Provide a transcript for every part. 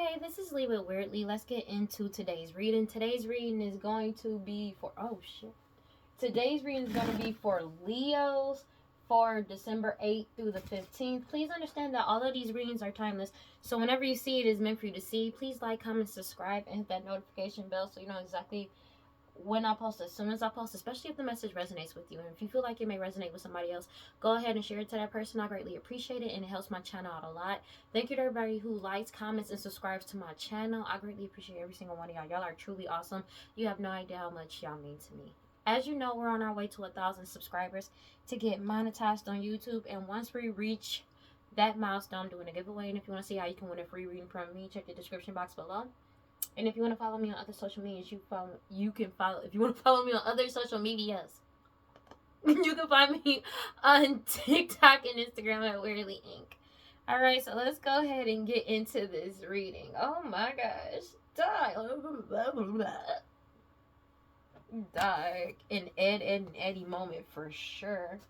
Hey, this is Lee with WeirdLee. Let's get into today's reading. Today's reading is going to be for Today's reading is going to be for Leos for December 8th through the 15th. Please understand that all of these readings are timeless. So whenever you see it is meant for you to see, please like, comment, subscribe, and hit that notification bell so you know exactly when I post, as soon as I post, especially if the message resonates with you. And if you feel like it may resonate with somebody else, go ahead and share it to that person. I greatly appreciate it, and it helps my channel out a lot. Thank you to everybody who likes, comments, and subscribes to my channel. I greatly appreciate every single one of y'all. Y'all are truly awesome. You have no idea how much y'all mean to me. As you know, we're on our way to 1,000 subscribers to get monetized on YouTube. And once we reach that milestone, I'm doing a giveaway. And if you want to see how you can win a free reading from me, check the description box below. And if you want to follow me on other social medias, you can follow. If you want to follow me on other social medias, you can find me on TikTok and Instagram at WeirdLee Inc. Alright, so let's go ahead and get into this reading. Oh my gosh. Dark. An Ed and Eddie moment for sure.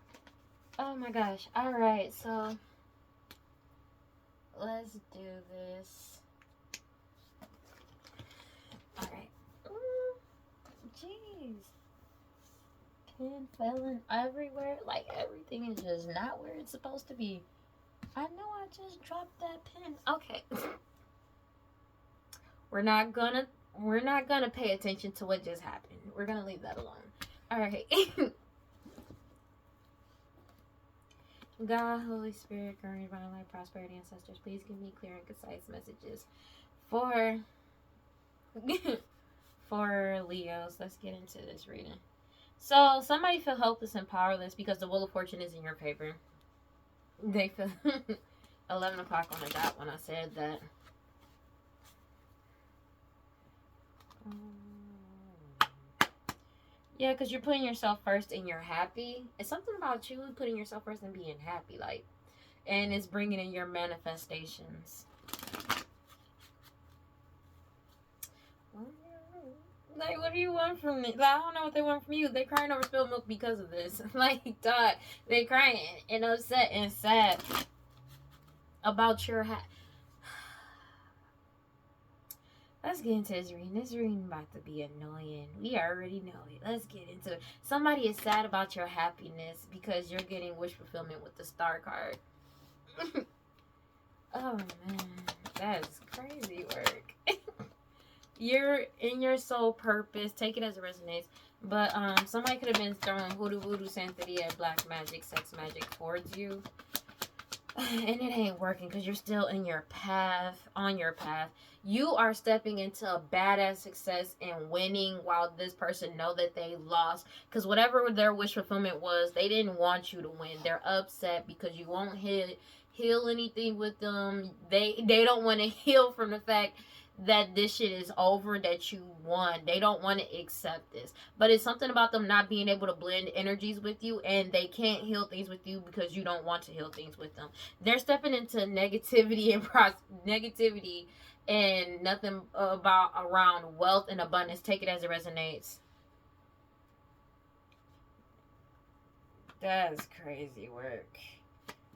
Oh my gosh. Alright, so let's do this. Alright. Jeez. Pen falling everywhere. Like everything is just not where it's supposed to be. I know I just dropped that pen. Okay. We're not gonna pay attention to what just happened. We're gonna leave that alone. Alright. God, Holy Spirit, current divine life, prosperity, ancestors, please give me clear and concise messages for Leos. Let's get into this reading. So somebody feel hopeless and powerless because the Wheel of Fortune is in your favor. They feel 11 o'clock on the dot when I said that. Yeah, because you're putting yourself first and you're happy. It's something about you putting yourself first and being happy, like, and it's bringing in your manifestations. Like, what do you want from me? Like, I don't know what they want from you. They crying over spilled milk because of this. Like, dog, they crying and upset and sad about your Let's get into this reading. This reading about to be annoying. We already know it. Let's get into it. Somebody is sad about your happiness because you're getting wish fulfillment with the star card. Oh, man. That is crazy work. You're in your soul purpose. Take it as it resonates. But somebody could have been throwing hoodoo, voodoo, santeria, black magic, sex magic towards you. And it ain't working because you're still in your path, on your path. You are stepping into a badass success and winning while this person know that they lost. Because whatever their wish fulfillment was, they didn't want you to win. They're upset because you won't heal anything with them. They don't want to heal from the fact that this shit is over, that you won. They don't want to accept this. But it's something about them not being able to blend energies with you, and they can't heal things with you because you don't want to heal things with them. They're stepping into negativity and nothing about around wealth and abundance. Take it as it resonates. That's crazy work.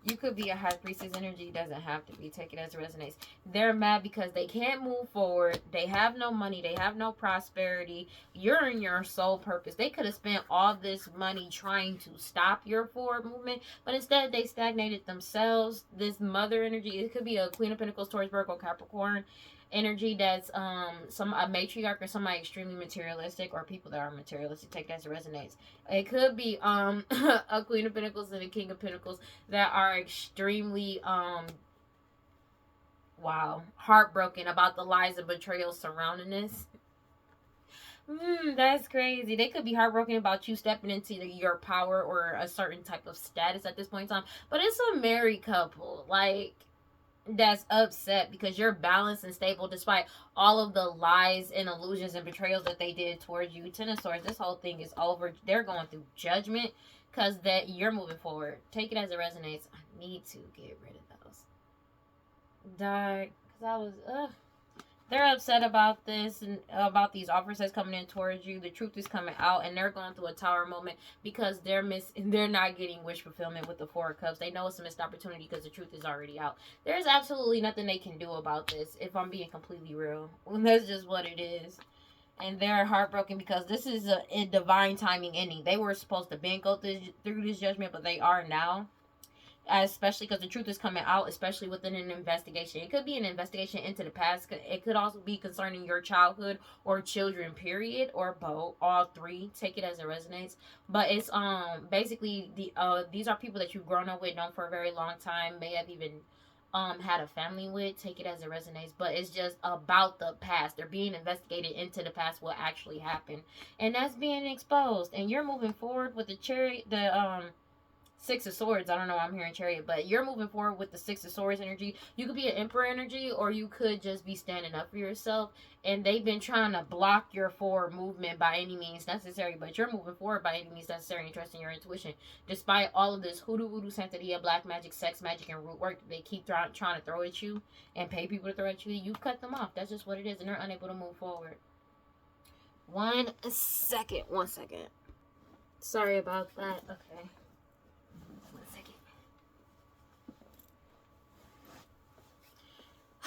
You could be a high priestess energy. Doesn't have to be. Take it as it resonates. They're mad because they can't move forward. They have no money. They have no prosperity. You're in your soul purpose. They could have spent all this money trying to stop your forward movement, but instead they stagnated themselves. This mother energy. It could be a Queen of Pentacles, Taurus, Virgo, Capricorn energy. That's a matriarch or somebody extremely materialistic, or people that are materialistic. Take it as it resonates. It could be a Queen of Pentacles and a King of Pentacles that are extremely heartbroken about the lies and betrayal surrounding this. That's crazy. They could be heartbroken about you stepping into your power or a certain type of status at this point in time. But it's a married couple, like, that's upset because you're balanced and stable despite all of the lies and illusions and betrayals that they did towards you. Ten of Swords, this whole thing is over. They're going through judgment because that you're moving forward. Take it as it resonates. I need to get rid of those. Dark. Because I was, They're upset about this and about these offers that's coming in towards you. The truth is coming out, and they're going through a tower moment because they're not getting wish fulfillment with the Four of Cups. They know it's a missed opportunity because the truth is already out. There's absolutely nothing they can do about this. If I'm being completely real, that's just what it is. And they're heartbroken because this is a divine timing ending. They were supposed to go through this judgment, but they are now, especially because the truth is coming out, especially within an investigation. It could be an investigation into the past. It could also be concerning your childhood or children, period, or both, all three. Take it as it resonates. But it's basically these are people that you've grown up with, known for a very long time, may have even had a family with. Take it as it resonates. But it's just about the past. They're being investigated into the past, what actually happened, and that's being exposed. And you're moving forward with the Six of Swords. I don't know why I'm hearing Chariot, but you're moving forward with the Six of Swords energy. You could be an Emperor energy, or you could just be standing up for yourself. And they've been trying to block your forward movement by any means necessary, but you're moving forward by any means necessary and trusting your intuition. Despite all of this hoodoo, voodoo, santeria, black magic, sex magic, and root work that they keep trying to throw at you and pay people to throw at you, you've cut them off. That's just what it is, and they're unable to move forward. 1 second. 1 second. Sorry about that. Okay.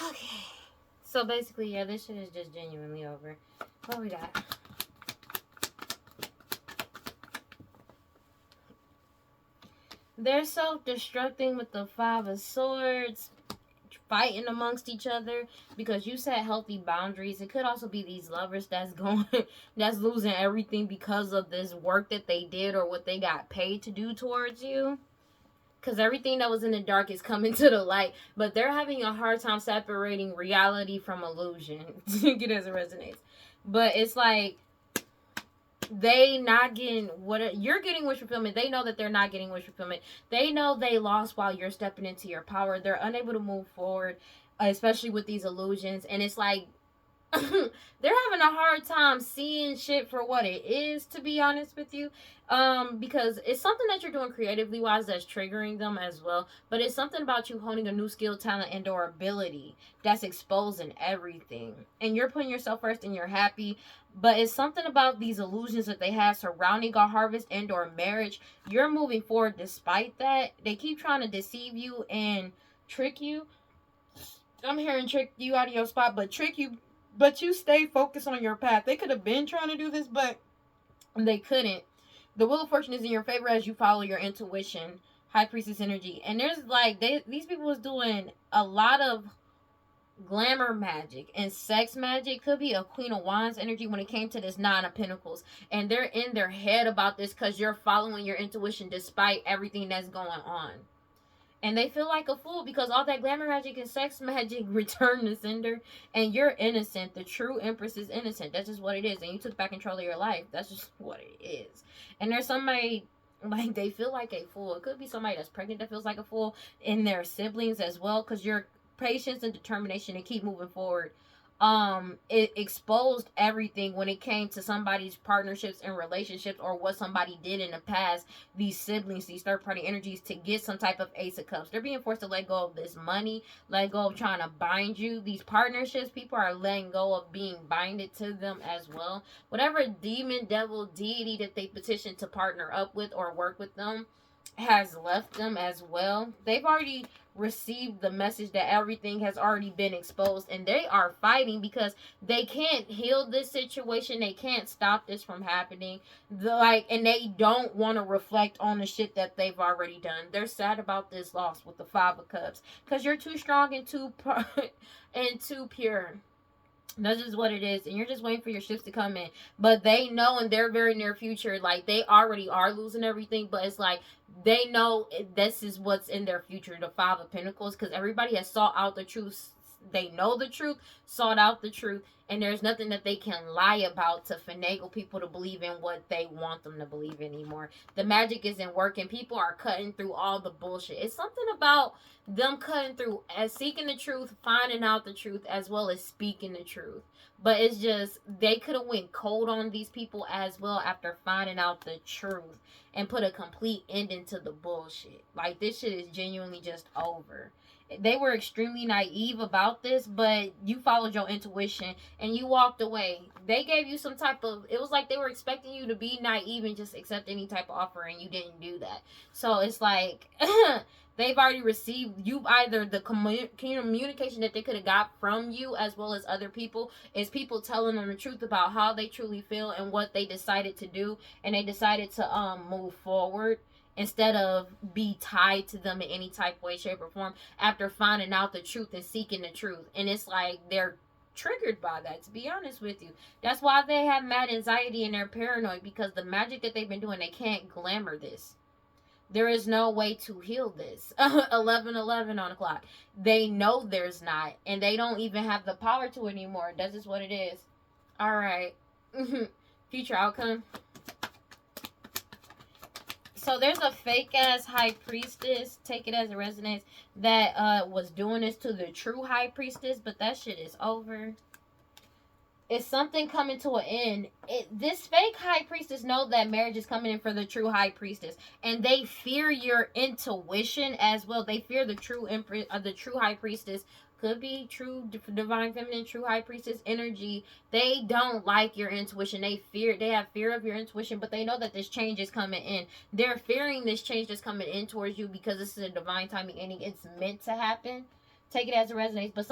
Okay. So basically, yeah, this shit is just genuinely over. What we got? They're self-destructing with the Five of Swords, fighting amongst each other because you set healthy boundaries. It could also be these lovers that's losing everything because of this work that they did or what they got paid to do towards you. Because everything that was in the dark is coming to the light. But they're having a hard time separating reality from illusion. Get as it resonates. But it's like, they not getting what you're getting wish fulfillment. They know that they're not getting wish fulfillment. They know they lost while you're stepping into your power. They're unable to move forward, especially with these illusions. And it's like, they're having a hard time seeing shit for what it is, to be honest with you, because it's something that you're doing creatively wise that's triggering them as well, but it's something about you honing a new skill, talent, and or ability that's exposing everything, and you're putting yourself first and you're happy. But it's something about these illusions that they have surrounding a harvest and or marriage. You're moving forward despite that. They keep trying to deceive you and trick you. I'm hearing trick you out of your spot, but trick you. But you stay focused on your path. They could have been trying to do this, but they couldn't. The Wheel of Fortune is in your favor as you follow your intuition. High Priestess energy. And there's like, these people was doing a lot of glamour magic and sex magic. Could be a Queen of Wands energy when it came to this Nine of Pentacles. And they're in their head about this because you're following your intuition despite everything that's going on. And they feel like a fool because all that glamour magic and sex magic returned to sender. And you're innocent. The true Empress is innocent. That's just what it is. And you took back control of your life. That's just what it is. And there's somebody, like, they feel like a fool. It could be somebody that's pregnant that feels like a fool. And their siblings as well. Because your patience and determination to keep moving forward, it exposed everything when it came to somebody's partnerships and relationships or what somebody did in the past. These siblings, these third-party energies, to get some type of Ace of Cups. They're being forced to let go of this money, let go of trying to bind you. These partnerships, people are letting go of being binded to them as well. Whatever demon, devil, deity that they petition to partner up with or work with them has left them as well. They've already received the message that everything has already been exposed, and they are fighting because they can't heal this situation. They can't stop this from happening. And they don't want to reflect on the shit that they've already done. They're sad about this loss with the Five of Cups because you're too strong and too pure. That's just what it is. And you're just waiting for your ships to come in. But they know in their very near future, like, they already are losing everything. But it's like, they know this is what's in their future, the Five of Pentacles. Because everybody has sought out the truth. They know the truth, sought out the truth. And there's nothing that they can lie about to finagle people to believe in what they want them to believe in anymore. The magic isn't working. People are cutting through all the bullshit. It's something about them cutting through, as seeking the truth, finding out the truth, as well as speaking the truth. But it's just, they could have went cold on these people as well after finding out the truth and put a complete ending to the bullshit. Like, this shit is genuinely just over. They were extremely naive about this, but you followed your intuition and you walked away. They gave you some type of, it was like they were expecting you to be naive and just accept any type of offer, and you didn't do that. So it's like they've already received you. Either the communication that they could have got from you as well as other people is people telling them the truth about how they truly feel and what they decided to do, and they decided to move forward instead of be tied to them in any type of way, shape, or form after finding out the truth and seeking the truth. And it's like they're triggered by that, to be honest with you. That's why they have mad anxiety and they're paranoid, because the magic that they've been doing, they can't glamour this. There is no way to heal this. 11:11 on the clock. They know there's not, and they don't even have the power to anymore. That's just what it is. All right. Future outcome. So there's a fake ass high priestess, take it as a resonance, that was doing this to the true high priestess, but that shit is over. It's something coming to an end. This fake high priestess know that marriage is coming in for the true high priestess, and they fear your intuition as well. They fear the true the true high priestess. Could be true divine feminine, true high priestess energy. They don't like your intuition. They have fear of your intuition, but they know that this change is coming in. They're fearing this change that's coming in towards you because this is a divine timing ending. It's meant to happen. Take it as it resonates. But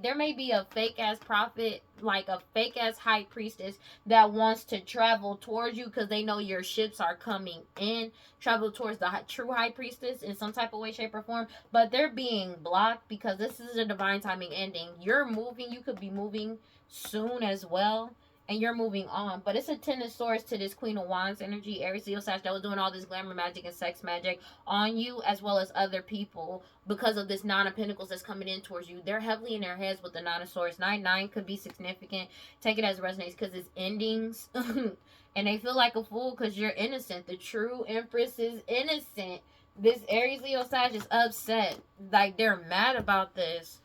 there may be a fake ass prophet, like a fake ass high priestess that wants to travel towards you because they know your ships are coming in. Travel towards the true high priestess in some type of way, shape, or form. But they're being blocked because this is a divine timing ending. You're moving. You could be moving soon as well. And you're moving on. But it's a Ten of Swords to this Queen of Wands energy. Aries, Leo, Sag, that was doing all this glamour magic and sex magic on you as well as other people because of this Nine of Pentacles that's coming in towards you. They're heavily in their heads with the Nine of Swords. 9-9 could be significant. Take it as it resonates because it's endings. And they feel like a fool because you're innocent. The true Empress is innocent. This Aries, Leo, Sag is upset. Like, they're mad about this.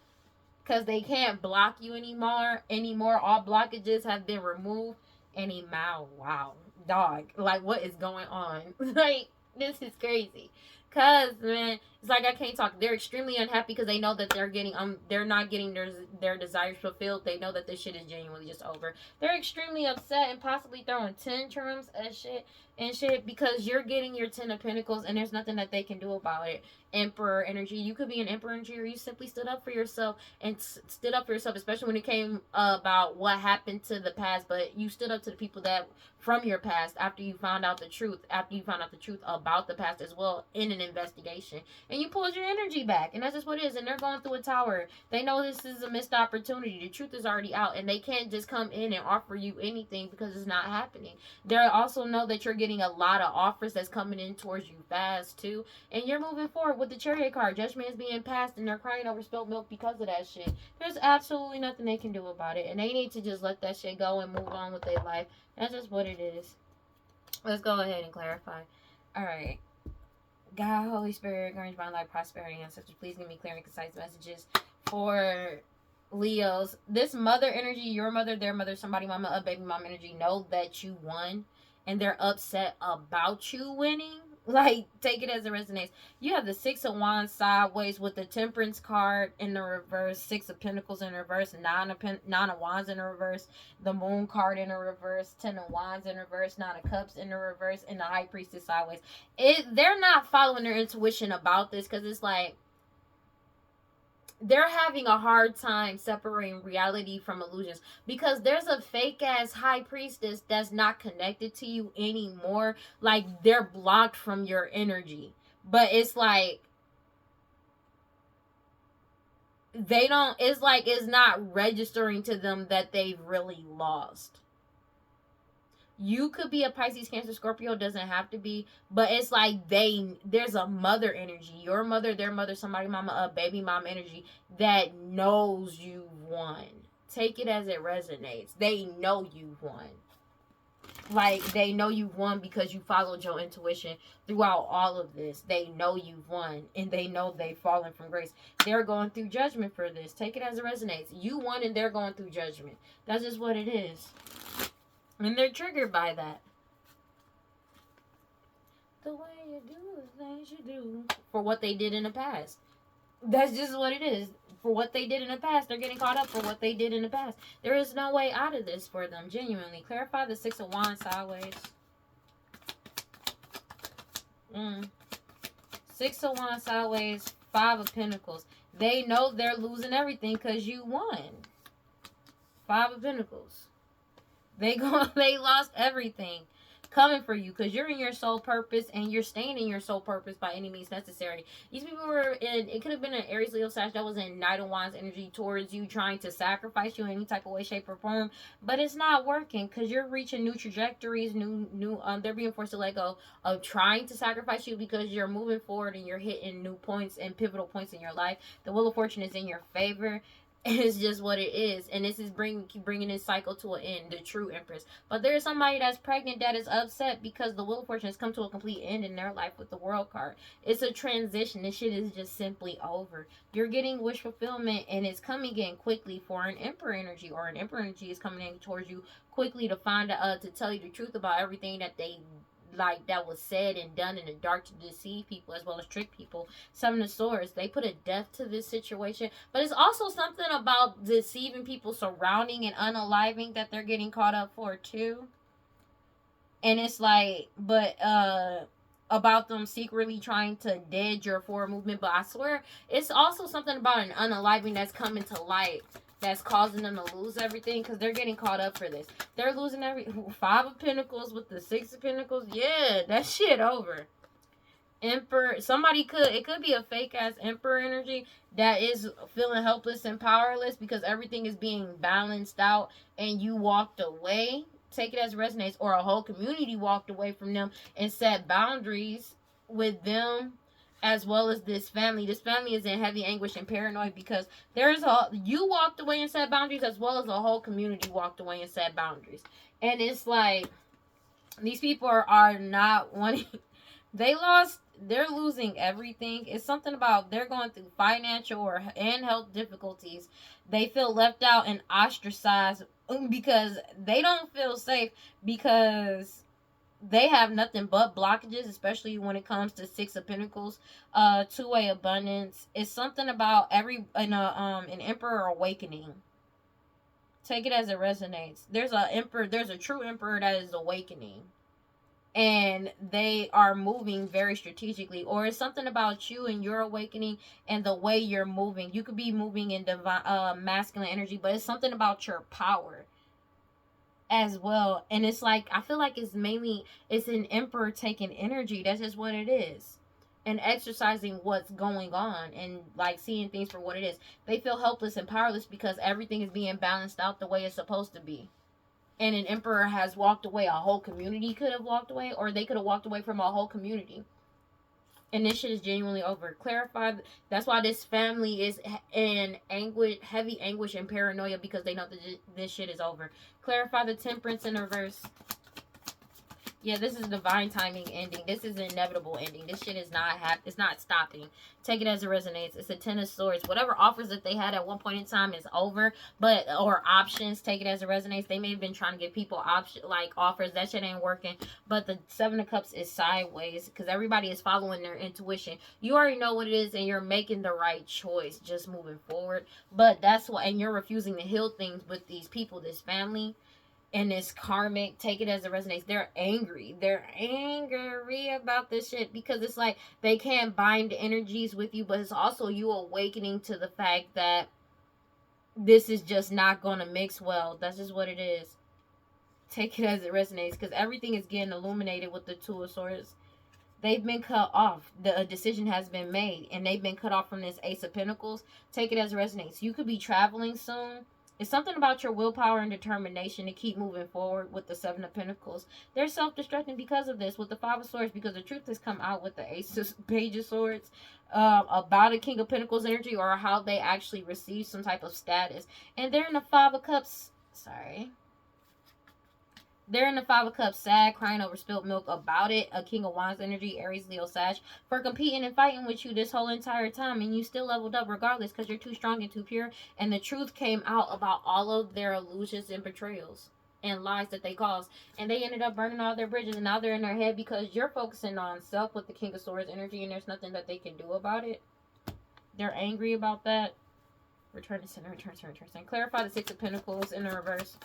Because they can't block you anymore. All blockages have been removed. Wow. Dog. Like, what is going on? Like, this is crazy. Because, man, it's like I can't talk. They're extremely unhappy because they know that they're not getting their desires fulfilled. They know that this shit is genuinely just over. They're extremely upset and possibly throwing tantrums and shit because you're getting your Ten of Pentacles and there's nothing that they can do about it. Emperor energy. You could be an Emperor energy, or you simply stood up for yourself and stood up for yourself, especially when it came about what happened to the past. But you stood up to the people that from your past after you found out the truth about the past as well in an investigation, and you pulled your energy back, and that's just what it is. And they're going through a tower. They know this is a missed opportunity. The truth is already out, and they can't just come in and offer you anything because it's not happening. They also know that you're getting a lot of offers that's coming in towards you fast too, and you're moving forward with the Chariot card. Judgment is being passed, and they're crying over spilled milk because of that shit. There's absolutely nothing they can do about it, and they need to just let that shit go and move on with their life. That's just what it is. Let's go ahead and clarify. Alright. God, Holy Spirit, grant divine life, prosperity, ancestors, please give me clear and concise messages for Leos. This mother energy, your mother, their mother, somebody mama, a baby mom energy, know that you won, and they're upset about you winning. Like, take it as it resonates. You have the Six of Wands sideways with the Temperance card in the reverse, Six of Pentacles in reverse, Nine of Wands in the reverse, the Moon card in the reverse, Ten of Wands in reverse, Nine of Cups in the reverse, and the High Priestess sideways. They're not following their intuition about this because it's like they're having a hard time separating reality from illusions because there's a fake ass high priestess that's not connected to you anymore. Like, they're blocked from your energy, but it's like it's not registering to them that they've really lost. You could be a Pisces, Cancer, Scorpio, doesn't have to be, but it's like there's a mother energy, your mother, their mother, somebody mama, a baby mom energy that knows you won. Take it as it resonates. They know you won. Like, they know you've won because you followed your intuition throughout all of this. They know you've won, and they know they've fallen from grace. They're going through judgment for this. Take it as it resonates. You won, and they're going through judgment. That's just what it is. And they're triggered by that. The way you do the things you do for what they did in the past. That's just what it is. For what they did in the past, they're getting caught up for what they did in the past. There is no way out of this for them, genuinely. Clarify the Six of Wands sideways. Six of Wands sideways, Five of Pentacles. They know they're losing everything because you won. Five of Pentacles. They lost everything coming for you because you're in your soul purpose and you're staying in your soul purpose by any means necessary. These people were in, it could have been an Aries, Leo, Sag that was in Knight of Wands energy towards you, trying to sacrifice you in any type of way, shape, or form, but it's not working because you're reaching new trajectories, they're being forced to let go of trying to sacrifice you because you're moving forward and you're hitting new points and pivotal points in your life. The Wheel of Fortune is in your favor. It's just what it is, and this is bringing this cycle to an end, the true Empress. But there's somebody that's pregnant that is upset because the Wheel of Fortune has come to a complete end in their life with the World card. It's a transition. This shit is just simply over. You're getting wish fulfillment, and it's coming in quickly for an Emperor energy, or an Emperor energy is coming in towards you quickly to to tell you the truth about everything that they that was said and done in the dark to deceive people as well as trick people. Seven of Swords, they put a death to this situation, but it's also something about deceiving people surrounding and unaliving that they're getting caught up for too. And it's about them secretly trying to dead your forward movement. But I swear it's also something about an unaliving that's coming to light that's causing them to lose everything because they're getting caught up for this. They're losing Five of Pentacles with the Six of Pentacles. Yeah, that shit over. Emperor, it could be a fake ass Emperor energy that is feeling helpless and powerless because everything is being balanced out and you walked away. Take it as resonates, or a whole community walked away from them and set boundaries with them, as well as this family. This family is in heavy anguish and paranoid because you walked away and set boundaries, as well as a whole community walked away and set boundaries. And it's like these people are not wanting. They're losing everything. It's something about they're going through financial and health difficulties. They feel left out and ostracized because they don't feel safe because they have nothing but blockages, especially when it comes to Six of Pentacles, two-way abundance. It's something about an Emperor awakening. Take it as it resonates. There's a true Emperor that is awakening. And they are moving very strategically, or it's something about you and your awakening and the way you're moving. You could be moving in divine masculine energy, but it's something about your power as well. And it's like, I feel like it's an Emperor taking energy. That's just what it is. And exercising what's going on and seeing things for what it is. They feel helpless and powerless because everything is being balanced out the way it's supposed to be. And an Emperor has walked away. A whole community could have walked away, or they could have walked away from a whole community. And this shit is genuinely over. Clarify. That's why this family is in heavy anguish and paranoia, because they know that this shit is over. Clarify the Temperance in reverse. Yeah, this is divine timing ending. This is an inevitable ending. This shit is it's not stopping. Take it as it resonates. It's a Ten of Swords. Whatever offers that they had at one point in time is over. Or options. Take it as it resonates. They may have been trying to give people offers. That shit ain't working. But the Seven of Cups is sideways because everybody is following their intuition. You already know what it is and you're making the right choice. Just moving forward. But that's why, and you're refusing to heal things with these people, this family. And this karmic, take it as it resonates. They're angry. They're angry about this shit because it's like they can't bind energies with you, but it's also you awakening to the fact that this is just not going to mix well. That's just what it is. Take it as it resonates because everything is getting illuminated with the Two of Swords. They've been cut off. A decision has been made and they've been cut off from this Ace of Pentacles. Take it as it resonates. You could be traveling soon. It's something about your willpower and determination to keep moving forward with the Seven of Pentacles. They're self-destructing because of this with the Five of Swords, because the truth has come out with the Page of Swords about a King of Pentacles energy, or how they actually receive some type of status. And they're in the Five of Cups. They're in the Five of Cups, sad, crying over spilled milk about it. A King of Wands energy, Aries, Leo, Sag, for competing and fighting with you this whole entire time. And you still leveled up regardless because you're too strong and too pure. And the truth came out about all of their illusions and betrayals and lies that they caused. And they ended up burning all their bridges. And now they're in their head because you're focusing on self with the King of Swords energy. And there's nothing that they can do about it. They're angry about that. Return to center, return to center, return to center. Clarify the Six of Pentacles in the reverse.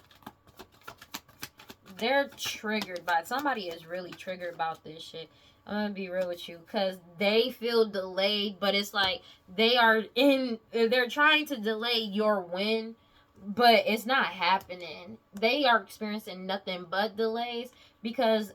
They're triggered by it. Somebody is really triggered about this shit. I'm gonna be real with you, because they feel delayed, but it's like they're trying to delay your win, but it's not happening. They are experiencing nothing but delays because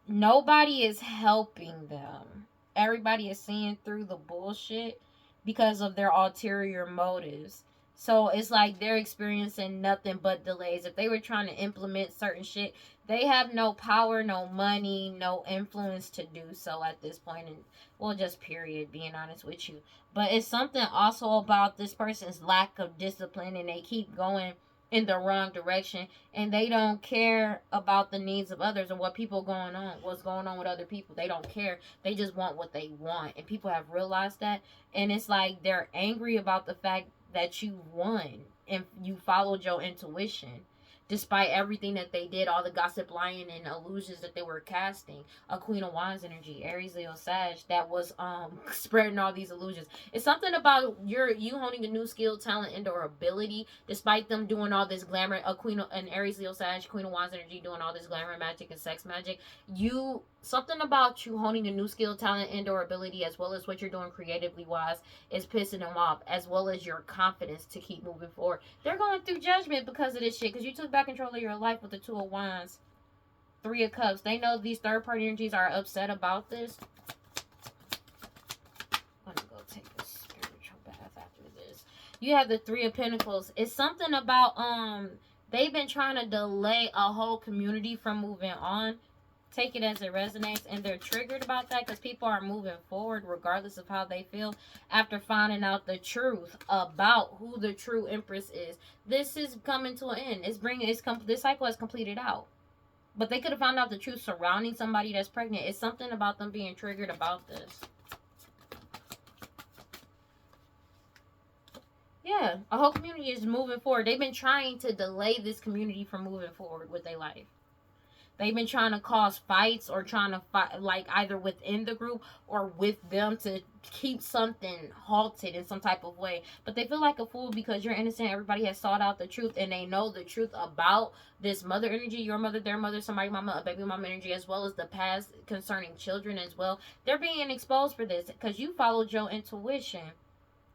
nobody is helping them. Everybody is seeing through the bullshit because of their ulterior motives. So it's like they're experiencing nothing but delays. If they were trying to implement certain shit, they have no power, no money, no influence to do so at this point. And well, just period, being honest with you. But it's something also about this person's lack of discipline, and they keep going in the wrong direction, and they don't care about the needs of others and what's going on with other people. They don't care. They just want what they want, and people have realized that. And it's like they're angry about the fact that you won and you followed your intuition despite everything that they did, all the gossip, lying, and illusions that they were casting. A Queen of Wands energy, Aries, Leo, Sag, that was spreading all these illusions. It's something about you honing a new skill, talent, and or ability, despite them doing all this glamour. An Aries, Leo, Sag, Queen of Wands energy doing all this glamour magic and sex magic. Something about you honing a new skill, talent, and or ability, as well as what you're doing creatively wise, is pissing them off, as well as your confidence to keep moving forward. They're going through judgment because of this shit, because you took back control of your life with the Two of Wands, Three of Cups. They know these third party energies are upset about this. I'm gonna go take a spiritual bath after this. You have the Three of Pentacles. It's something about they've been trying to delay a whole community from moving on. Take it as it resonates, and they're triggered about that because people are moving forward regardless of how they feel after finding out the truth about who the true Empress is. This is coming to an end. This cycle has completed out, but they could have found out the truth surrounding somebody that's pregnant. It's something about them being triggered about this. Yeah, a whole community is moving forward. They've been trying to delay this community from moving forward with their life. They've been trying to cause fights or trying to fight, like either within the group or with them, to keep something halted in some type of way. But they feel like a fool because you're innocent. Everybody has sought out the truth, and they know the truth about this mother energy, your mother, their mother, somebody mama, a baby mama energy, as well as the past concerning children as well. They're being exposed for this because you followed your intuition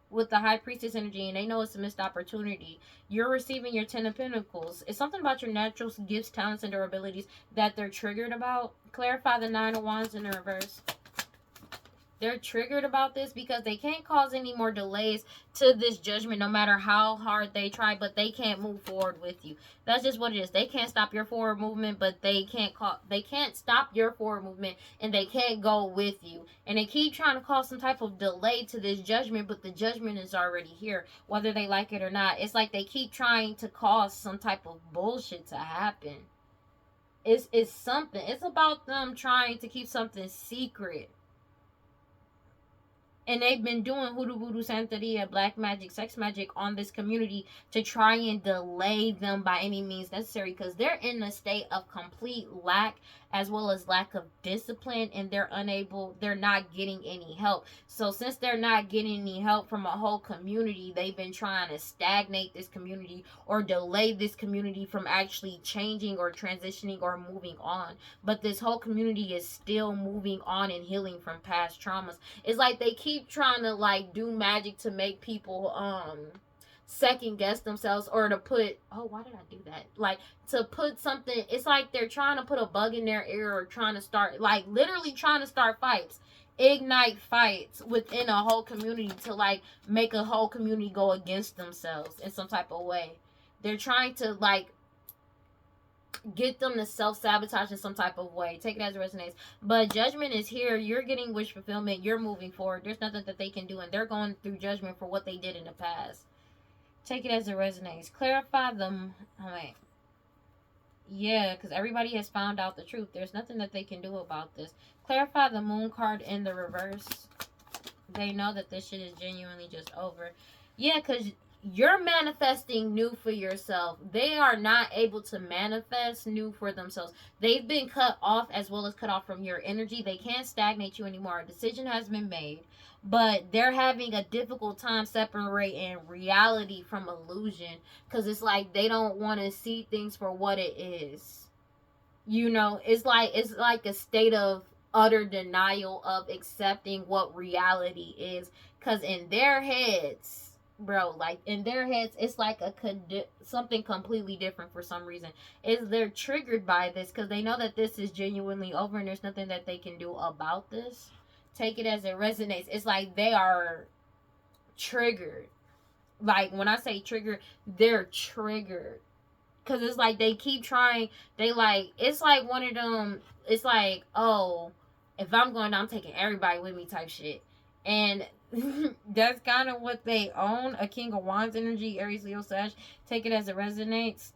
with the High Priestess energy, and they know it's a missed opportunity. You're receiving your Ten of Pentacles. It's something about your natural gifts, talents, and abilities that they're triggered about. Clarify the Nine of Wands in the reverse. They're triggered about this because they can't cause any more delays to this judgment no matter how hard they try, but they can't move forward with you. That's just what it is. They can't stop your forward movement, but they can't stop your forward movement, and they can't go with you. And they keep trying to cause some type of delay to this judgment, but the judgment is already here, whether they like it or not. It's like they keep trying to cause some type of bullshit to happen. It's something. It's about them trying to keep something secret. And they've been doing hoodoo, voodoo, santeria, black magic, sex magic on this community to try and delay them by any means necessary, because they're in a state of complete lack as well as lack of discipline, and they're not getting any help. So since they're not getting any help from a whole community, they've been trying to stagnate this community or delay this community from actually changing or transitioning or moving on. But this whole community is still moving on and healing from past traumas. It's like they keep trying to like do magic to make people second guess themselves, or to put, oh, why did I do that? Like, to put something, it's like they're trying to put a bug in their ear, or trying to start, like, literally trying to start fights, ignite fights within a whole community to, like, make a whole community go against themselves in some type of way. They're trying to, like, get them to self-sabotage in some type of way. Take it as it resonates. But judgment is here. You're getting wish fulfillment. You're moving forward. There's nothing that they can do, and they're going through judgment for what they did in the past. Take it as it resonates. Clarify them. Yeah, because everybody has found out the truth. There's nothing that they can do about this. Clarify the Moon card in the reverse. They know that this shit is genuinely just over. Yeah, because you're manifesting new for yourself. They are not able to manifest new for themselves. They've been cut off as well as cut off from your energy. They can't stagnate you anymore. A decision has been made, but they're having a difficult time separating reality from illusion, because it's like they don't want to see things for what it is. You know, it's like a state of utter denial of accepting what reality is, because in their heads, bro, like in their heads, it's like something completely different for some reason. Is they're triggered by this because they know that this is genuinely over and there's nothing that they can do about this. Take it as it resonates. It's like they are triggered. Like when I say triggered, they're triggered, because it's like they keep trying. They like, it's like one of them. It's like, oh, if I'm going down, I'm taking everybody with me type shit. And that's kind of what they own. A King of Wands energy, Aries, Leo, Sag. Take it as it resonates.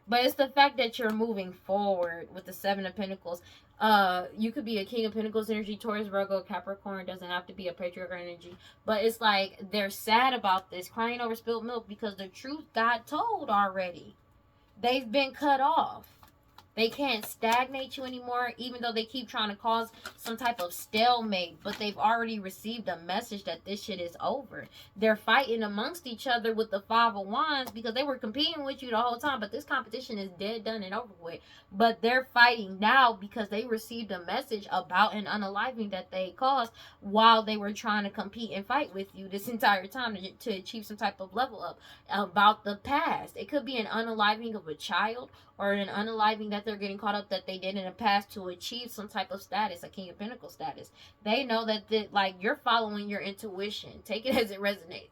But it's the fact that you're moving forward with the Seven of Pentacles. You could be a King of Pentacles energy, Taurus, Virgo, Capricorn. Doesn't have to be a patriarch energy. But it's like they're sad about this, crying over spilled milk, because the truth got told already. They've been cut off. They can't stagnate you anymore, even though they keep trying to cause some type of stalemate. But they've already received a message that this shit is over. They're fighting amongst each other with the Five of Wands because they were competing with you the whole time. But this competition is dead, done, and over with. But they're fighting now because they received a message about an unaliving that they caused while they were trying to compete and fight with you this entire time to achieve some type of level up about the past. It could be an unaliving of a child, or an unaliving that they're getting caught up that they did in the past to achieve some type of status, a King of Pentacles status. They know that like, you're following your intuition. Take it as it resonates.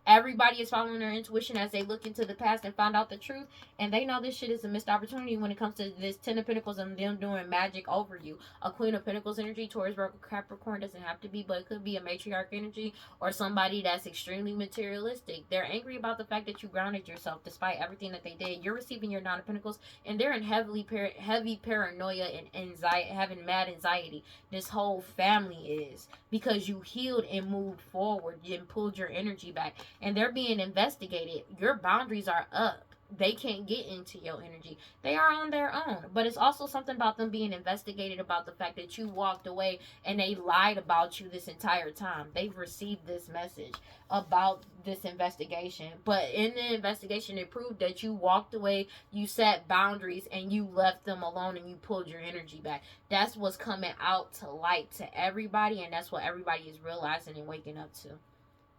Everybody is following their intuition as they look into the past and find out the truth. And they know this shit is a missed opportunity when it comes to this Ten of Pentacles and them doing magic over you. A Queen of Pentacles energy, Taurus, Virgo, Capricorn, doesn't have to be, but it could be a matriarch energy or somebody that's extremely materialistic. They're angry about the fact that you grounded yourself despite everything that they did. You're receiving your Nine of Pentacles, and they're in heavy paranoia and anxiety, having mad anxiety. This whole family is, because you healed and moved forward and pulled your energy back. And they're being investigated. Your boundaries are up. They can't get into your energy. They are on their own. But it's also something about them being investigated about the fact that you walked away and they lied about you this entire time. They've received this message about this investigation. But in the investigation, it proved that you walked away, you set boundaries, and you left them alone and you pulled your energy back. That's what's coming out to light to everybody, and that's what everybody is realizing and waking up to.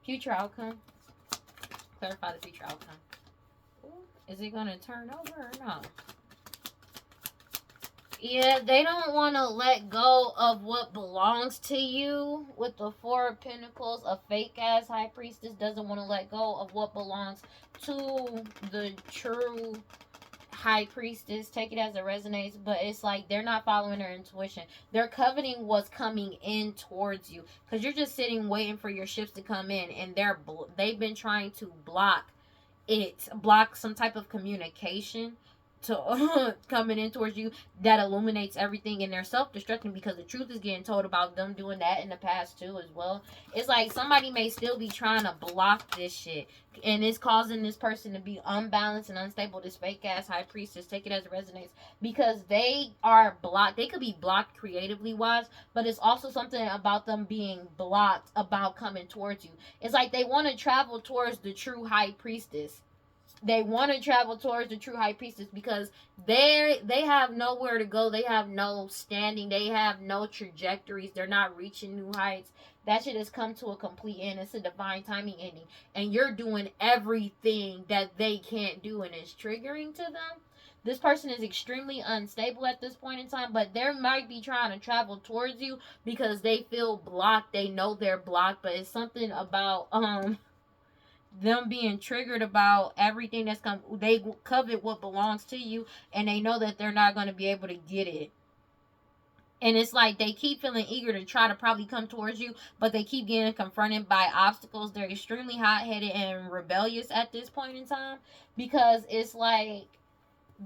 Future outcome. Clarify the future outcome. Is it going to turn over or not? Yeah, they don't want to let go of what belongs to you. With the Four of Pentacles, a fake ass high priestess doesn't want to let go of what belongs to the true high priestess. Take it as it resonates, but it's like they're not following their intuition. They're coveting what's coming in towards you, because you're just sitting waiting for your ships to come in, and they've been trying to block some type of communication to coming in towards you that illuminates everything, and they're self-destructing because the truth is getting told about them doing that in the past too as well. It's like somebody may still be trying to block this shit, and it's causing this person to be unbalanced and unstable. This fake ass high priestess, take it as it resonates, because they are blocked. They could be blocked creatively wise, but it's also something about them being blocked about coming towards you. It's like they want to travel towards the true high priestess. They want to travel towards the true high priestess because they have nowhere to go. They have no standing. They have no trajectories. They're not reaching new heights. That shit has come to a complete end. It's a divine timing ending. And you're doing everything that they can't do, and it's triggering to them. This person is extremely unstable at this point in time, but they might be trying to travel towards you because they feel blocked. They know they're blocked, but it's something about them being triggered about everything that's come. They covet what belongs to you, and they know that they're not going to be able to get it. And it's like they keep feeling eager to try to probably come towards you, but they keep getting confronted by obstacles. They're extremely hot-headed and rebellious at this point in time, because it's like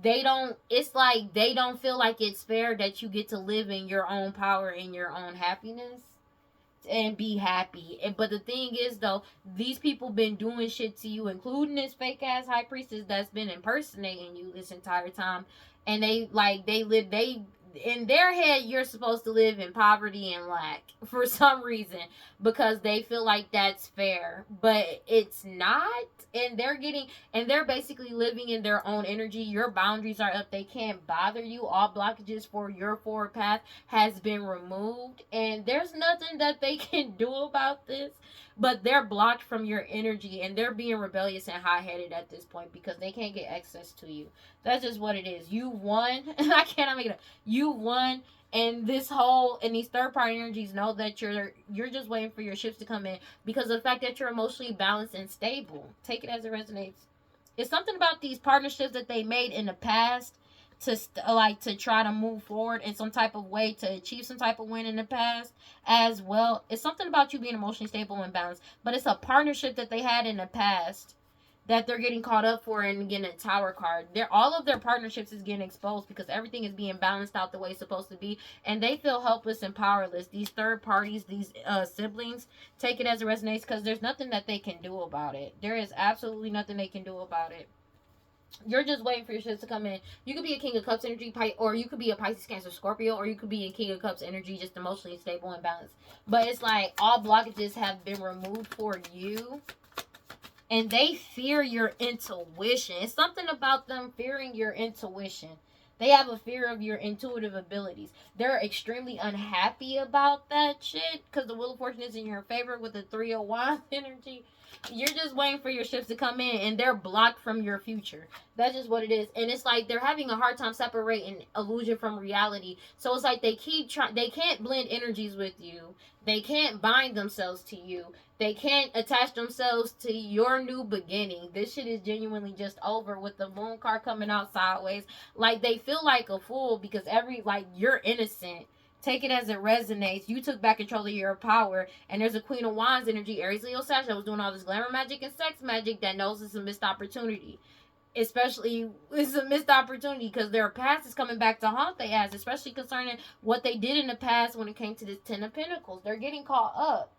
they don't feel like it's fair that you get to live in your own power and your own happiness. and be happy. But the thing is, though, these people been doing shit to you, including this fake ass high priestess that's been impersonating you this entire time. And they in their head, you're supposed to live in poverty and lack for some reason, because they feel like that's fair, but it's not. And they're basically living in their own energy. Your boundaries are up. They can't bother you. All blockages for your forward path has been removed, and there's nothing that they can do about this. But they're blocked from your energy, and they're being rebellious and high-headed at this point because they can't get access to you. That's just what it is. You won. I cannot make it up. You won. And these third party energies know that you're just waiting for your ships to come in because of the fact that you're emotionally balanced and stable. Take it as it resonates. It's something about these partnerships that they made in the past to try to move forward in some type of way to achieve some type of win in the past as well. It's something about you being emotionally stable and balanced, but it's a partnership that they had in the past that they're getting caught up for and getting a Tower card. All of their partnerships is getting exposed because everything is being balanced out the way it's supposed to be, and they feel helpless and powerless. These third parties, these siblings, take it as it resonates because there's nothing that they can do about it. There is absolutely nothing they can do about it. You're just waiting for your shit to come in. You could be a King of Cups energy, or you could be a Pisces, Cancer, Scorpio, or you could be a King of Cups energy, just emotionally stable and balanced. But it's like all blockages have been removed for you. And they fear your intuition. It's something about them fearing your intuition. They have a fear of your intuitive abilities. They're extremely unhappy about that shit because the Wheel of Fortune is in your favor with the 3 of Wands energy. You're just waiting for your ships to come in, and they're blocked from your future. That's just what it is. And it's like they're having a hard time separating illusion from reality. So it's like they can't blend energies with you. They can't bind themselves to you. They can't attach themselves to your new beginning. This shit is genuinely just over with the Moon card coming out sideways. Like, they feel like a fool because you're innocent. Take it as it resonates. You took back control of your power. And there's a Queen of Wands energy, Aries, Leo, Sag, that was doing all this glamour magic and sex magic that knows it's a missed opportunity. Especially, it's a missed opportunity because their past is coming back to haunt their ass. Especially concerning what they did in the past when it came to this 10 of Pentacles. They're getting caught up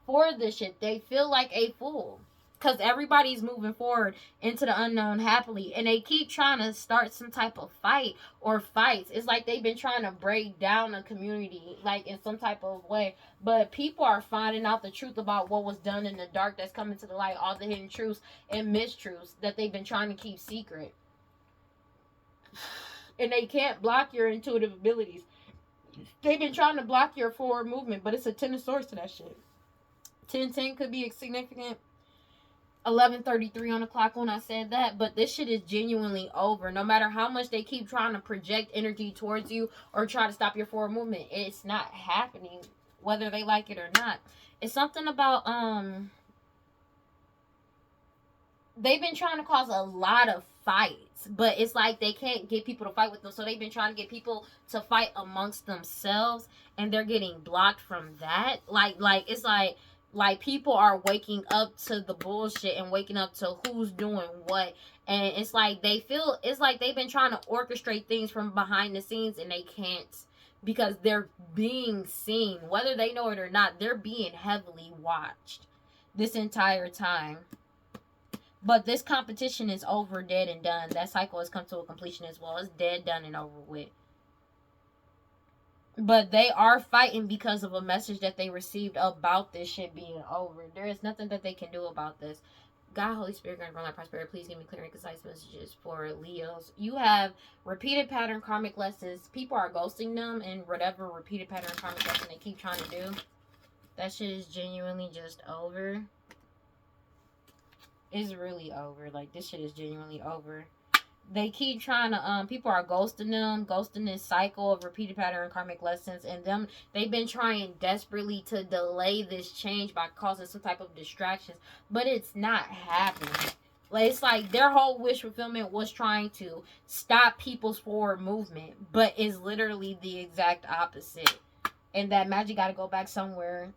for this shit. They feel like a fool. Because everybody's moving forward into the unknown happily. And they keep trying to start some type of fight or fights. It's like they've been trying to break down a community, like in some type of way. But people are finding out the truth about what was done in the dark that's coming to the light. All the hidden truths and mistruths that they've been trying to keep secret. And they can't block your intuitive abilities. They've been trying to block your forward movement. But it's a 10 of swords to that shit. 10-10 could be significant. 11:33 on the clock when I said that, but this shit is genuinely over. No matter how much they keep trying to project energy towards you or try to stop your forward movement, it's not happening, whether they like it or not. It's something about they've been trying to cause a lot of fights, but it's like they can't get people to fight with them, so they've been trying to get people to fight amongst themselves, and they're getting blocked from that. It's like people are waking up to the bullshit and waking up to who's doing what. And it's like they've been trying to orchestrate things from behind the scenes, and they can't because they're being seen. Whether they know it or not, they're being heavily watched this entire time. But this competition is over, dead, and done. That cycle has come to a completion as well. It's dead, done, and over with. But they are fighting because of a message that they received about this shit being over. There is nothing that they can do about this. God, Holy Spirit, grant my prosperity. Please give me clear and concise messages for Leos. You have repeated pattern karmic lessons. People are ghosting them in whatever repeated pattern karmic lesson they keep trying to do. That shit is genuinely just over. It's really over. Like, this shit is genuinely over. They keep trying to, people are ghosting them, ghosting this cycle of repeated pattern karmic lessons, and they've been trying desperately to delay this change by causing some type of distractions, but it's not happening. It's like their whole wish fulfillment was trying to stop people's forward movement, but is literally the exact opposite. And that magic got to go back somewhere.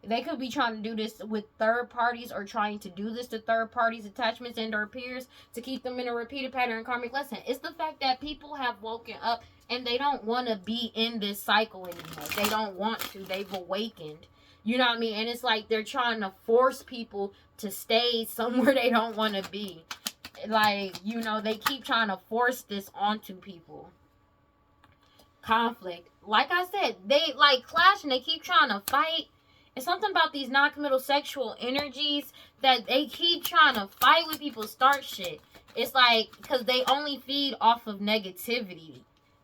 They could be trying to do this with third parties or trying to do this to third parties, attachments, and or peers to keep them in a repeated pattern karmic lesson. It's the fact that people have woken up and they don't want to be in this cycle anymore. They don't want to. They've awakened. You know what I mean? And it's like they're trying to force people to stay somewhere they don't want to be. Like, you know, they keep trying to force this onto people. Conflict. Like I said, they like clash and they keep trying to fight. It's something about these non-committal sexual energies that they keep trying to fight with people, start shit. It's like, because they only feed off of negativity.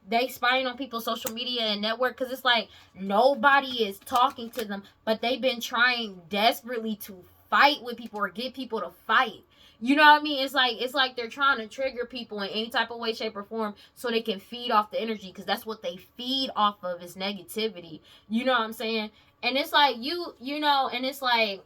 They spying on people's social media and network, because it's like nobody is talking to them, but they've been trying desperately to fight with people or get people to fight. You know what I mean? It's like they're trying to trigger people in any type of way, shape, or form so they can feed off the energy, because that's what they feed off of is negativity. You know what I'm saying? And it's like you know, and it's like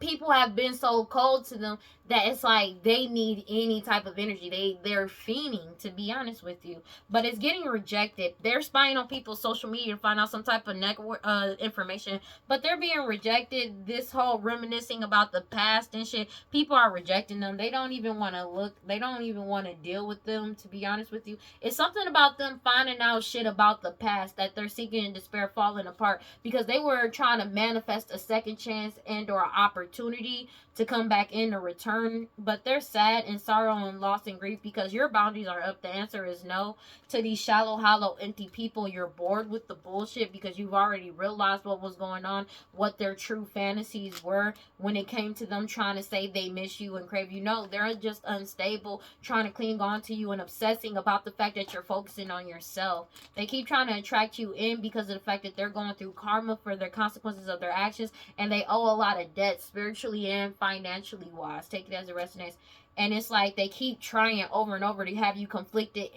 people have been so cold to them that it's like they need any type of energy. They're fiending, to be honest with you. But it's getting rejected. They're spying on people's social media to find out some type of network information, but they're being rejected. This whole reminiscing about the past and shit, people are rejecting them. They don't even want to look. They don't even want to deal with them, to be honest with you. It's something about them finding out shit about the past that they're seeking in despair, falling apart, because they were trying to manifest a second chance and or opportunity to come back in or return, but they're sad and sorrow and loss and grief because your boundaries are up. The answer is no to these shallow, hollow, empty people. You're bored with the bullshit because you've already realized what was going on, what their true fantasies were when it came to them trying to say they miss you and crave you. No, they're just unstable, trying to cling on to you and obsessing about the fact that you're focusing on yourself. They keep trying to attract you in because of the fact that they're going through karma for their consequences of their actions, and they owe a lot of debt spiritually and financially wise. Take it as it resonates. And it's like they keep trying over and over to have you conflicted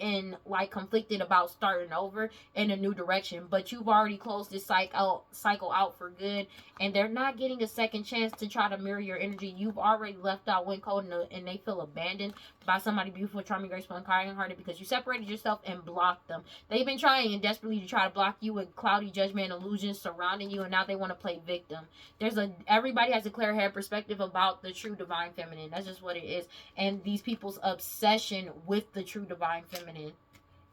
about starting over in a new direction, but you've already closed this cycle out for good, and they're not getting a second chance to try to mirror your energy. You've already left out, went cold, and they feel abandoned by somebody beautiful, charming, graceful, and kind-hearted because you separated yourself and blocked them. They've been trying desperately to try to block you with cloudy judgment and illusions surrounding you, and now they want to play victim. Everybody has a clear head perspective about the true divine feminine. That's just what it is. And these people's obsession with the true divine feminine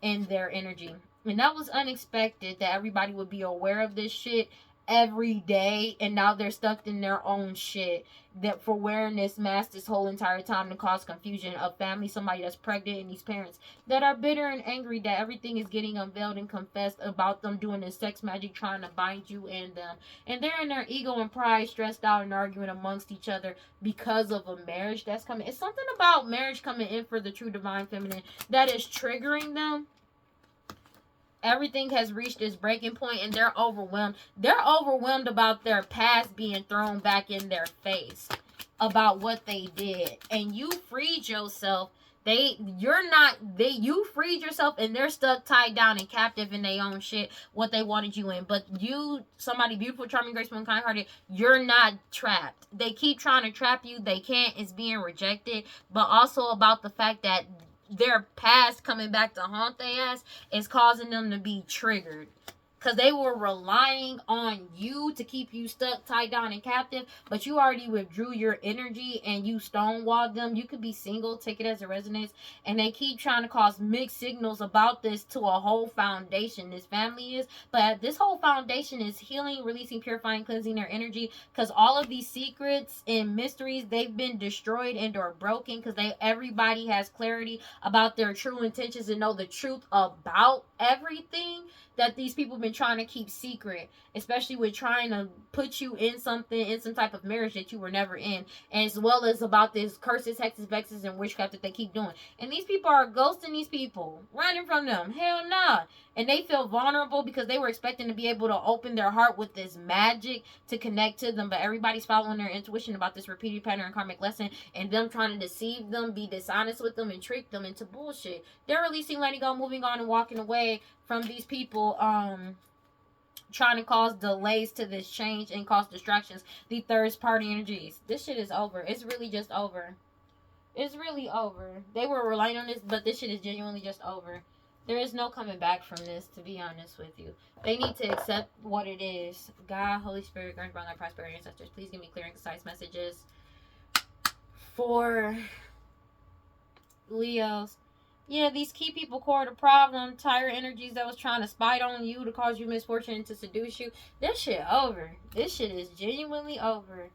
and their energy. And that was unexpected that everybody would be aware of this shit every day, and now they're stuck in their own shit that for wearing this mask this whole entire time to cause confusion of family, somebody that's pregnant, and these parents that are bitter and angry that everything is getting unveiled and confessed about them doing this sex magic, trying to bind you and them, and they're in their ego and pride, stressed out and arguing amongst each other because of a marriage that's coming. It's something about marriage coming in for the true divine feminine that is triggering them. Everything has reached its breaking point and they're overwhelmed. They're overwhelmed about their past being thrown back in their face about what they did. And you freed yourself. You freed yourself, and they're stuck, tied down, and captive in their own shit, what they wanted you in. But you, somebody beautiful, charming, graceful, and kind-hearted, you're not trapped. They keep trying to trap you. They can't. It's being rejected. But also about the fact that their past coming back to haunt their ass is causing them to be triggered. Because they were relying on you to keep you stuck, tied down, and captive. But you already withdrew your energy and you stonewalled them. You could be single, take it as it resonates. And they keep trying to cause mixed signals about this to a whole foundation. This family is. But this whole foundation is healing, releasing, purifying, cleansing their energy. Because all of these secrets and mysteries, they've been destroyed and or broken. Because everybody has clarity about their true intentions and know the truth about everything that these people have been trying to keep secret, especially with trying to put you in some type of marriage that you were never in, as well as about this curses, hexes, vexes, and witchcraft that they keep doing. And these people are ghosting these people, running from them. Hell nah. And they feel vulnerable because they were expecting to be able to open their heart with this magic to connect to them, but everybody's following their intuition about this repeated pattern and karmic lesson, and them trying to deceive them, be dishonest with them, and trick them into bullshit. They're releasing, letting go, moving on, and walking away from these people trying to cause delays to this change and cause distractions. The third party energies. This shit is over. It's really just over. It's really over. They were relying on this, but this shit is genuinely just over. There is no coming back from this, to be honest with you. They need to accept what it is. God, Holy Spirit, grant brown light, prosperity, ancestors. Please give me clear and concise messages for Leos Yeah, these key people core the problem. Tire energies that was trying to spite on you to cause you misfortune and to seduce you. This shit over. This shit is genuinely over.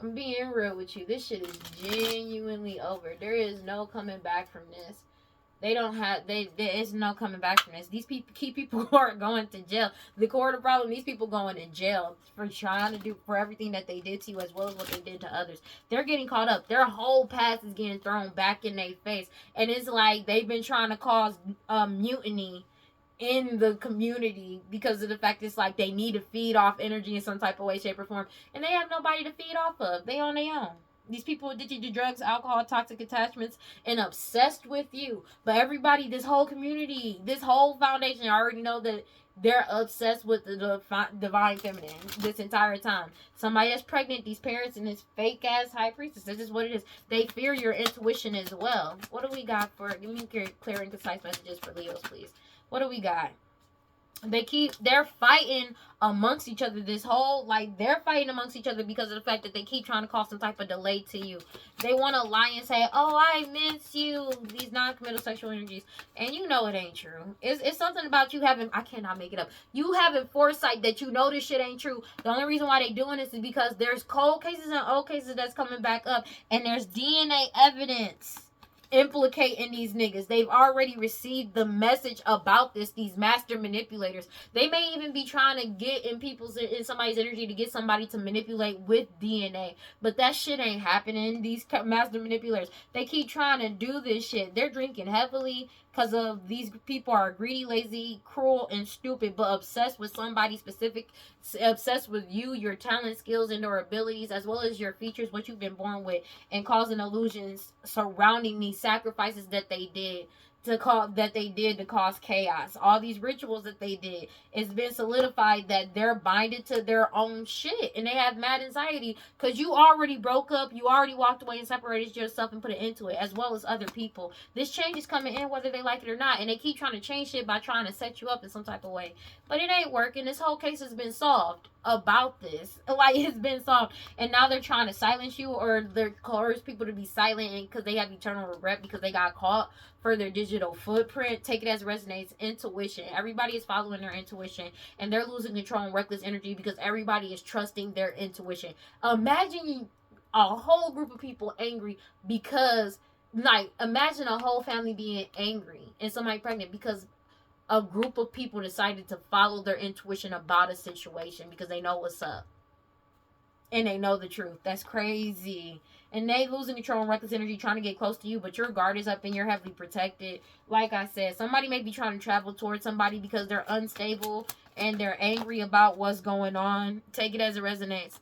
I'm being real with you. This shit is genuinely over. There is no coming back from this. They don't have there is no coming back from this. These people keep people who are going to jail. The core of the problem, these people going to jail for trying to do for everything that they did to you as well as what they did to others. They're getting caught up. Their whole past is getting thrown back in their face. And it's like they've been trying to cause mutiny in the community because of the fact it's like they need to feed off energy in some type of way, shape, or form. And they have nobody to feed off of. They on their own. These people addicted to drugs, alcohol, toxic attachments, and obsessed with you. But everybody, this whole community, this whole foundation, I already know that they're obsessed with the divine feminine this entire time. Somebody that's pregnant, these parents, and this fake ass high priestess. This is what it is. They fear your intuition as well. What do we got for? Give me clear and concise messages for Leos, please. What do we got? They're fighting amongst each other. They're fighting amongst each other because of the fact that they keep trying to cause some type of delay to you. They want to lie and say, oh, I miss you, these non-committal sexual energies, and you know it ain't true. It's something about you having, I cannot make it up, you having foresight that you know this shit ain't true. The only reason why they doing this is because there's cold cases and old cases that's coming back up, and there's DNA evidence implicating these niggas. They've already received the message about this. These master manipulators. They may even be trying to get in somebody's energy to get somebody to manipulate with DNA. But that shit ain't happening. These master manipulators, they keep trying to do this shit. They're drinking heavily because of these people are greedy, lazy, cruel, and stupid, but obsessed with somebody specific, obsessed with you, your talent, skills, and or abilities, as well as your features, what you've been born with, and causing illusions surrounding these sacrifices that they did to cause chaos. All these rituals that they did, it's been solidified that they're binded to their own shit, and they have mad anxiety because you already broke up, you already walked away and separated yourself and put it into it, as well as other people. This change is coming in whether they like it or not, and they keep trying to change shit by trying to set you up in some type of way, but it ain't working. This whole case has been solved about this. Like, it's been solved, and now they're trying to silence you, or they're coerce people to be silent because they have eternal regret because they got caught for their digital footprint. Take it as resonates. Intuition. Everybody is following their intuition, and they're losing control and reckless energy because everybody is trusting their intuition. Imagine a whole group of people angry because, like, imagine a whole family being angry and somebody pregnant because a group of people decided to follow their intuition about a situation because they know what's up and they know the truth. That's crazy. And they losing control and reckless energy trying to get close to you, but your guard is up and you're heavily protected. Like I said, somebody may be trying to travel towards somebody because they're unstable and they're angry about what's going on. Take it as it resonates.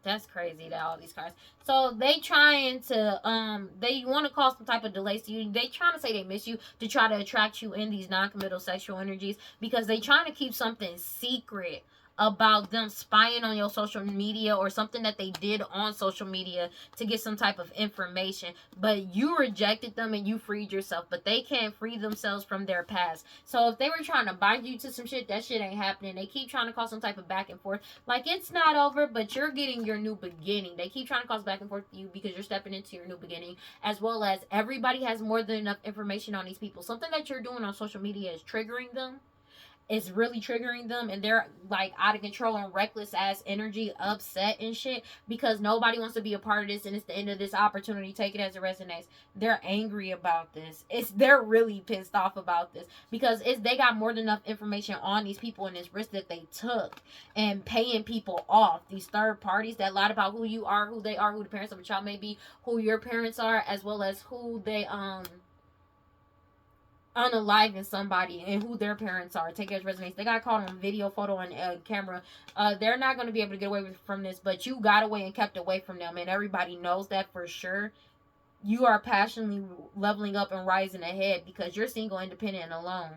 That's crazy that all these cards. So they trying to they want to cause some type of delays to you. They trying to say they miss you to try to attract you in these non-committal sexual energies because they trying to keep something secret about them spying on your social media or something that they did on social media to get some type of information. But you rejected them and you freed yourself, but they can't free themselves from their past. So if they were trying to bind you to some shit, that shit ain't happening. They keep trying to cause some type of back and forth. Like, it's not over, but you're getting your new beginning. They keep trying to cause back and forth with you because you're stepping into your new beginning, as well as everybody has more than enough information on these people. Something that you're doing on social media is triggering them. It's really triggering them, and they're like out of control and reckless ass energy, upset and shit because nobody wants to be a part of this, and it's the end of this opportunity. Take it as it resonates. They're angry about this. They're really pissed off about this because they got more than enough information on these people and this risk that they took and paying people off. These third parties that lied about who you are, who they are, who the parents of a child may be, who your parents are, as well as who they unaliving somebody and who their parents are. Take it as resonates. They got caught on video, photo, and camera. They're not going to be able to get away from this, but you got away and kept away from them, and everybody knows that for sure. You are passionately leveling up and rising ahead because you're single, independent, and alone.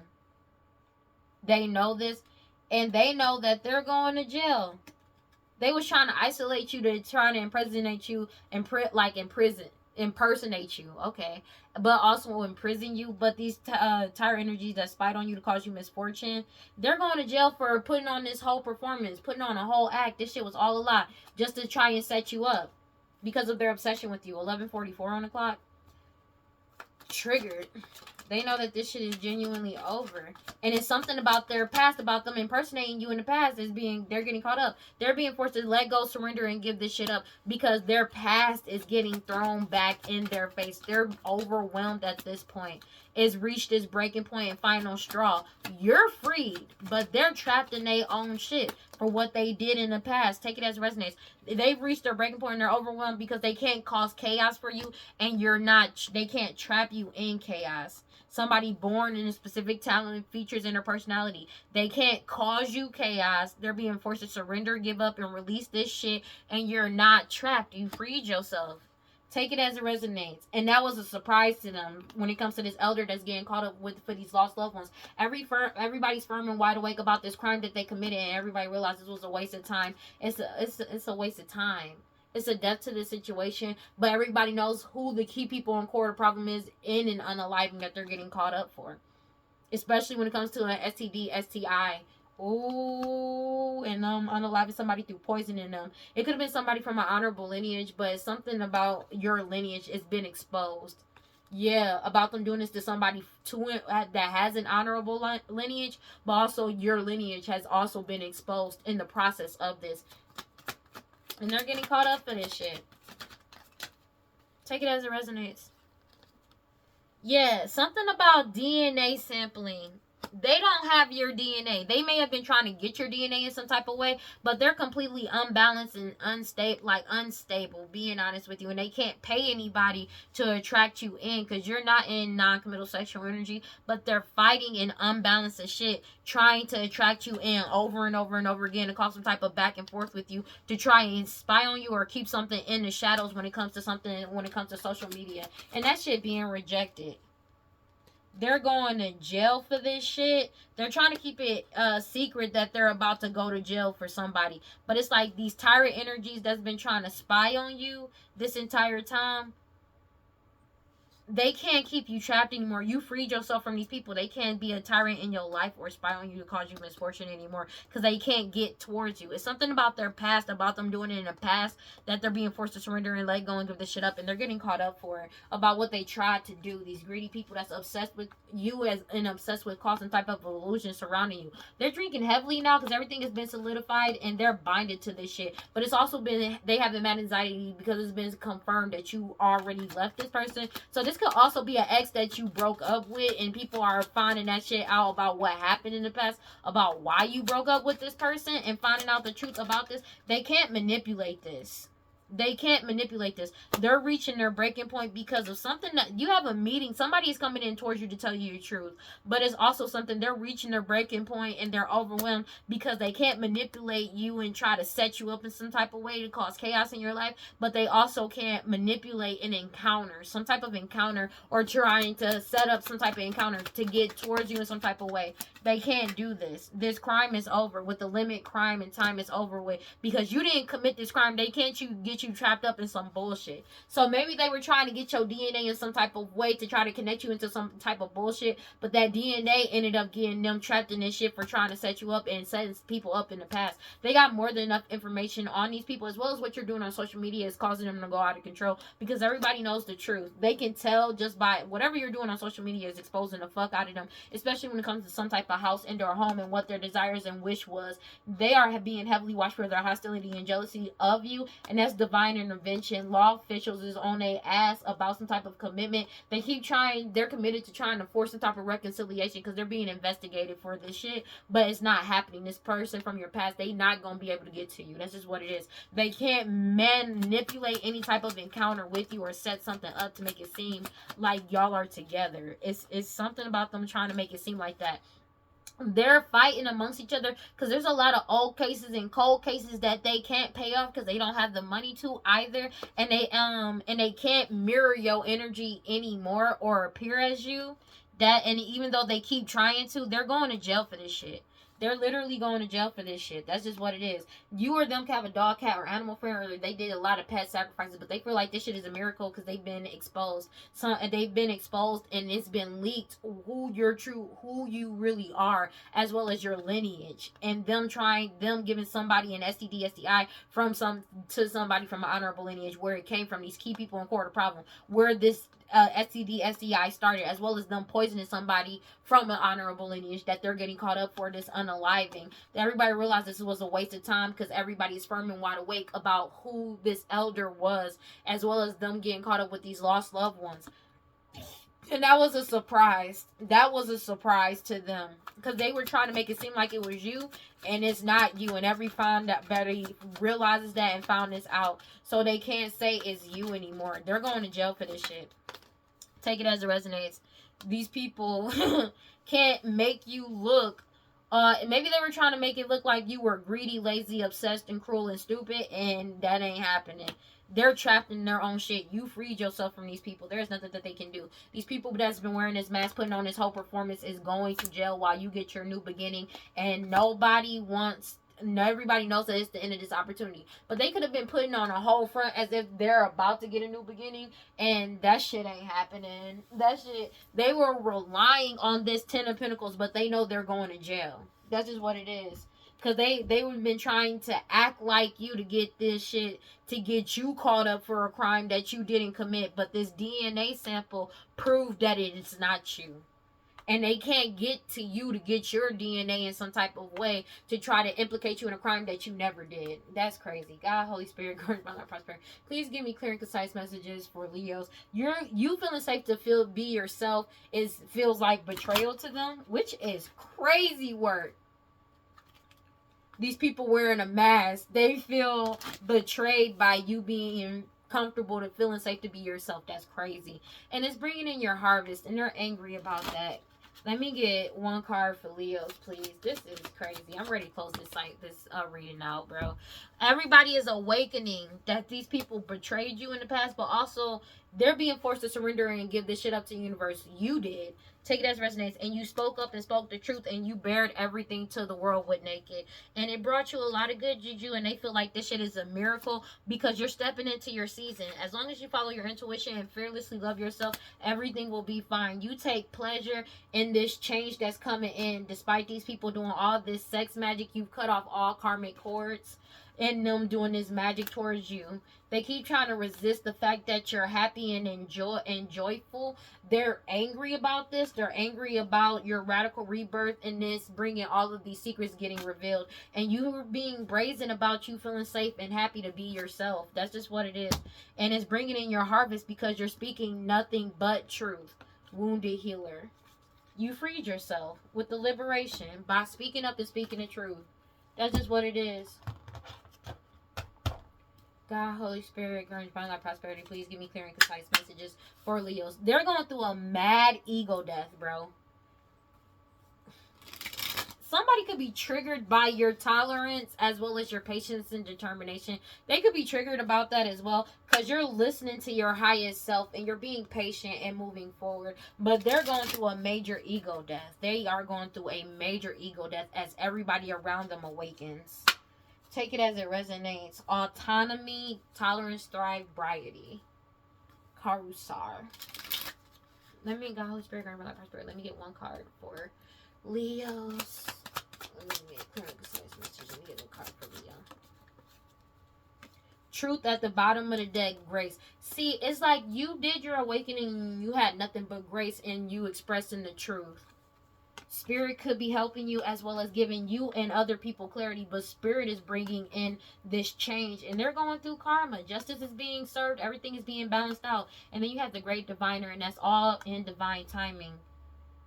They know this, and they know that they're going to jail. They was trying to isolate you to try to impersonate you and impersonate you, okay, but also imprison you. But these tire energies that spied on you to cause you misfortune, they're going to jail for putting on this whole performance, putting on a whole act. This shit was all a lie just to try and set you up because of their obsession with you. 11:44 on the clock. triggered. They know that this shit is genuinely over. And it's something about their past, about them impersonating you in the past, they're getting caught up. They're being forced to let go, surrender, and give this shit up because their past is getting thrown back in their face. They're overwhelmed at this point. It's reached this breaking point and final straw. You're freed, but they're trapped in their own shit for what they did in the past. Take it as it resonates. They've reached their breaking point and they're overwhelmed because they can't cause chaos for you, and they can't trap you in chaos. Somebody born in a specific talent, features, in their personality. They can't cause you chaos. They're being forced to surrender, give up, and release this shit, and you're not trapped. You freed yourself. Take it as it resonates. And that was a surprise to them when it comes to this elder that's getting caught up with for these lost loved ones. Everybody's firm and wide awake about this crime that they committed, and everybody realized this was a waste of time. It's a waste of time. It's a death to the situation, but everybody knows who the key people in court problem is in an unaliving that they're getting caught up for. Especially when it comes to an STD, STI. Ooh, and unaliving somebody through poisoning them. It could have been somebody from an honorable lineage, but something about your lineage has been exposed. Yeah, about them doing this to somebody that has an honorable lineage, but also your lineage has also been exposed in the process of this. And they're getting caught up for this shit. Take it as it resonates. Yeah, something about DNA sampling. They don't have your DNA. They may have been trying to get your DNA in some type of way, but they're completely unbalanced and unstable, being honest with you. And they can't pay anybody to attract you in because you're not in non-committal sexual energy, but they're fighting and unbalanced as shit, trying to attract you in over and over and over again to cause some type of back and forth with you to try and spy on you or keep something in the shadows when it comes to social media. And that shit being rejected. They're going to jail for this shit. They're trying to keep it secret that they're about to go to jail for somebody. But it's like these tyrant energies that's been trying to spy on you this entire time. They can't keep you trapped anymore. You freed yourself from these people. They can't be a tyrant in your life or spy on you to cause you misfortune anymore because they can't get towards you. It's something about their past, about them doing it in the past, that they're being forced to surrender and let go and give this shit up, and they're getting caught up for it, about what they tried to do. These greedy people that's obsessed with you and obsessed with causing type of illusion surrounding you. They're drinking heavily now because everything has been solidified and they're binded to this shit. But it's also been, they have mad anxiety because it's been confirmed that you already left this person. So this could also be an ex that you broke up with, and people are finding that shit out about what happened in the past, about why you broke up with this person, and finding out the truth about this. They can't manipulate this. They can't manipulate this. They're reaching their breaking point because of something that you have a meeting. Somebody is coming in towards you to tell you the truth. But it's also something they're reaching their breaking point and they're overwhelmed because they can't manipulate you and try to set you up in some type of way to cause chaos in your life. But they also can't manipulate an encounter, some type of encounter, or trying to set up some type of encounter to get towards you in some type of way. They can't do this. This crime is over. With the limit, crime and time is over with. Because you didn't commit this crime, they can't get you trapped up in some bullshit. So maybe they were trying to get your DNA in some type of way to try to connect you into some type of bullshit, but that DNA ended up getting them trapped in this shit for trying to set you up and set people up in the past. They got more than enough information on these people, as well as what you're doing on social media is causing them to go out of control, because everybody knows the truth. They can tell just by whatever you're doing on social media is exposing the fuck out of them, especially when it comes to some type of house and or home and what their desires and wish was. They are being heavily watched for their hostility and jealousy of you, and that's divine intervention. Law officials is on their ass about some type of commitment. They keep trying, they're committed to trying to force some type of reconciliation because they're being investigated for this shit, but it's not happening. This person from your past, they not gonna be able to get to you. That's just what it is. They can't manipulate any type of encounter with you or set something up to make it seem like y'all are together. It's something about them trying to make it seem like that. They're fighting amongst each other because there's a lot of old cases and cold cases that they can't pay off because they don't have the money to either, and they can't mirror your energy anymore or appear as you. And even though they keep trying to, they're going to jail for this shit. They're literally going to jail for this shit. That's just what it is. You or them can have a dog, cat, or animal friend, or they did a lot of pet sacrifices, but they feel like this shit is a miracle because they've been exposed. They've been exposed, and it's been leaked who you really are, as well as your lineage, and them giving somebody an STD, STI to somebody from an honorable lineage where it came from. These key people in court, a problem where this STD, STI started, as well as them poisoning somebody from an honorable lineage that they're getting caught up for this unaliving. Everybody realized this was a waste of time because everybody's firm and wide awake about who this elder was, as well as them getting caught up with these lost loved ones. And that was a surprise. That was a surprise to them because they were trying to make it seem like it was you, and it's not you. And everybody realizes that and found this out, so they can't say it's you anymore. They're going to jail for this shit. Take it as it resonates. These people can't make you look. Maybe they were trying to make it look like you were greedy, lazy, obsessed, and cruel and stupid, and that ain't happening. They're trapped in their own shit. You freed yourself from these people. There's nothing that they can do. These people that's been wearing this mask, putting on this whole performance, is going to jail while you get your new beginning. And everybody knows that it's the end of this opportunity. But they could have been putting on a whole front as if they're about to get a new beginning, and that shit ain't happening. They were relying on this 10 of Pentacles, but they know they're going to jail. That's just what it is. Because they would have been trying to act like you to get this shit, to get you caught up for a crime that you didn't commit. But this DNA sample proved that it is not you. And they can't get to you to get your DNA in some type of way to try to implicate you in a crime that you never did. That's crazy. God, Holy Spirit, grant my life prosperity. Please give me clear and concise messages for Leos. You feeling safe to be yourself feels like betrayal to them, which is crazy work. These people wearing a mask, they feel betrayed by you being comfortable to feeling safe to be yourself. That's crazy. And it's bringing in your harvest, and they're angry about that. Let me get one card for Leos, please. This is crazy. I'm ready to close this reading out, bro. Everybody is awakening that these people betrayed you in the past, but also they're being forced to surrender and give this shit up to the universe. You did. Take it as resonates, and you spoke up and spoke the truth, and you bared everything to the world with naked, and it brought you a lot of good juju, and they feel like this shit is a miracle because you're stepping into your season. As long as you follow your intuition and fearlessly love yourself, everything will be fine. You take pleasure in this change that's coming in. Despite these people doing all this sex magic, you've cut off all karmic cords and them doing this magic towards you. They keep trying to resist the fact that you're happy and joyful. They're angry about this. They're angry about your radical rebirth and this bringing all of these secrets getting revealed. And you being brazen about you feeling safe and happy to be yourself. That's just what it is. And it's bringing in your harvest because you're speaking nothing but truth. Wounded healer. You freed yourself with the liberation by speaking up and speaking the truth. That's just what it is. God, Holy Spirit, grant my life prosperity. Please give me clear and concise messages for Leos. They're going through a mad ego death, bro. Somebody could be triggered by your tolerance as well as your patience and determination. They could be triggered about that as well because you're listening to your highest self and you're being patient and moving forward. But they're going through a major ego death. They are going through a major ego death as everybody around them awakens. Take it as it resonates. Autonomy, tolerance, thrive, briety. Karusar. Let me get Holy Spirit, grant my life prosperity. Let me get one card for Leos. Let me get clear and concise message. Let me get a card for Leo. Truth at the bottom of the deck, grace. See, it's like you did your awakening. You had nothing but grace and you expressing the truth. Spirit could be helping you as well as giving you and other people clarity, but Spirit is bringing in this change, and they're going through karma. Justice is being served, everything is being balanced out, and then you have the great diviner, and that's all in divine timing.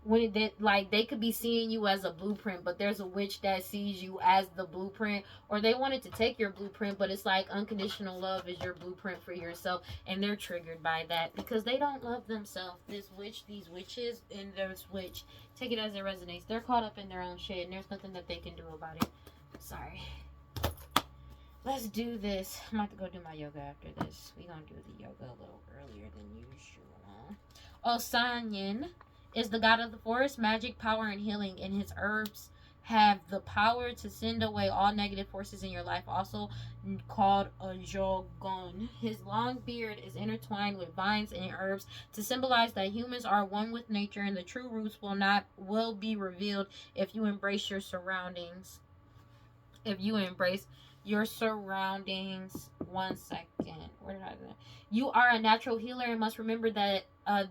When they could be seeing you as a blueprint, but there's a witch that sees you as the blueprint, or they wanted to take your blueprint, but it's like unconditional love is your blueprint for yourself, and they're triggered by that because they don't love themselves. These witches, and this witch, take it as it resonates. They're caught up in their own shit, and there's nothing that they can do about it. Sorry. Let's do this. I'm about to go do my yoga after this. We're gonna do the yoga a little earlier than usual. Osanyin is the god of the forest, magic, power, and healing, and his herbs have the power to send away all negative forces in your life, also called a jogon. His long beard is intertwined with vines and herbs to symbolize that humans are one with nature, and the true roots will be revealed if you embrace your surroundings. If you embrace your surroundings. 1 second. Where did I go? You are a natural healer and must remember that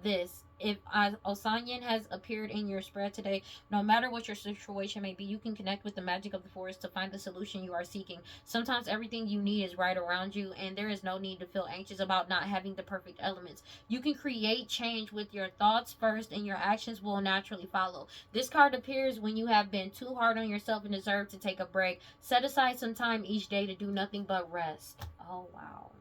this. If Osanyan has appeared in your spread today, no matter what your situation may be, you can connect with the magic of the forest to find the solution you are seeking. Sometimes everything you need is right around you, and there is no need to feel anxious about not having the perfect elements. You can create change with your thoughts first, and your actions will naturally follow. This card appears when you have been too hard on yourself and deserve to take a break. Set aside some time each day to do nothing but rest. Oh, wow.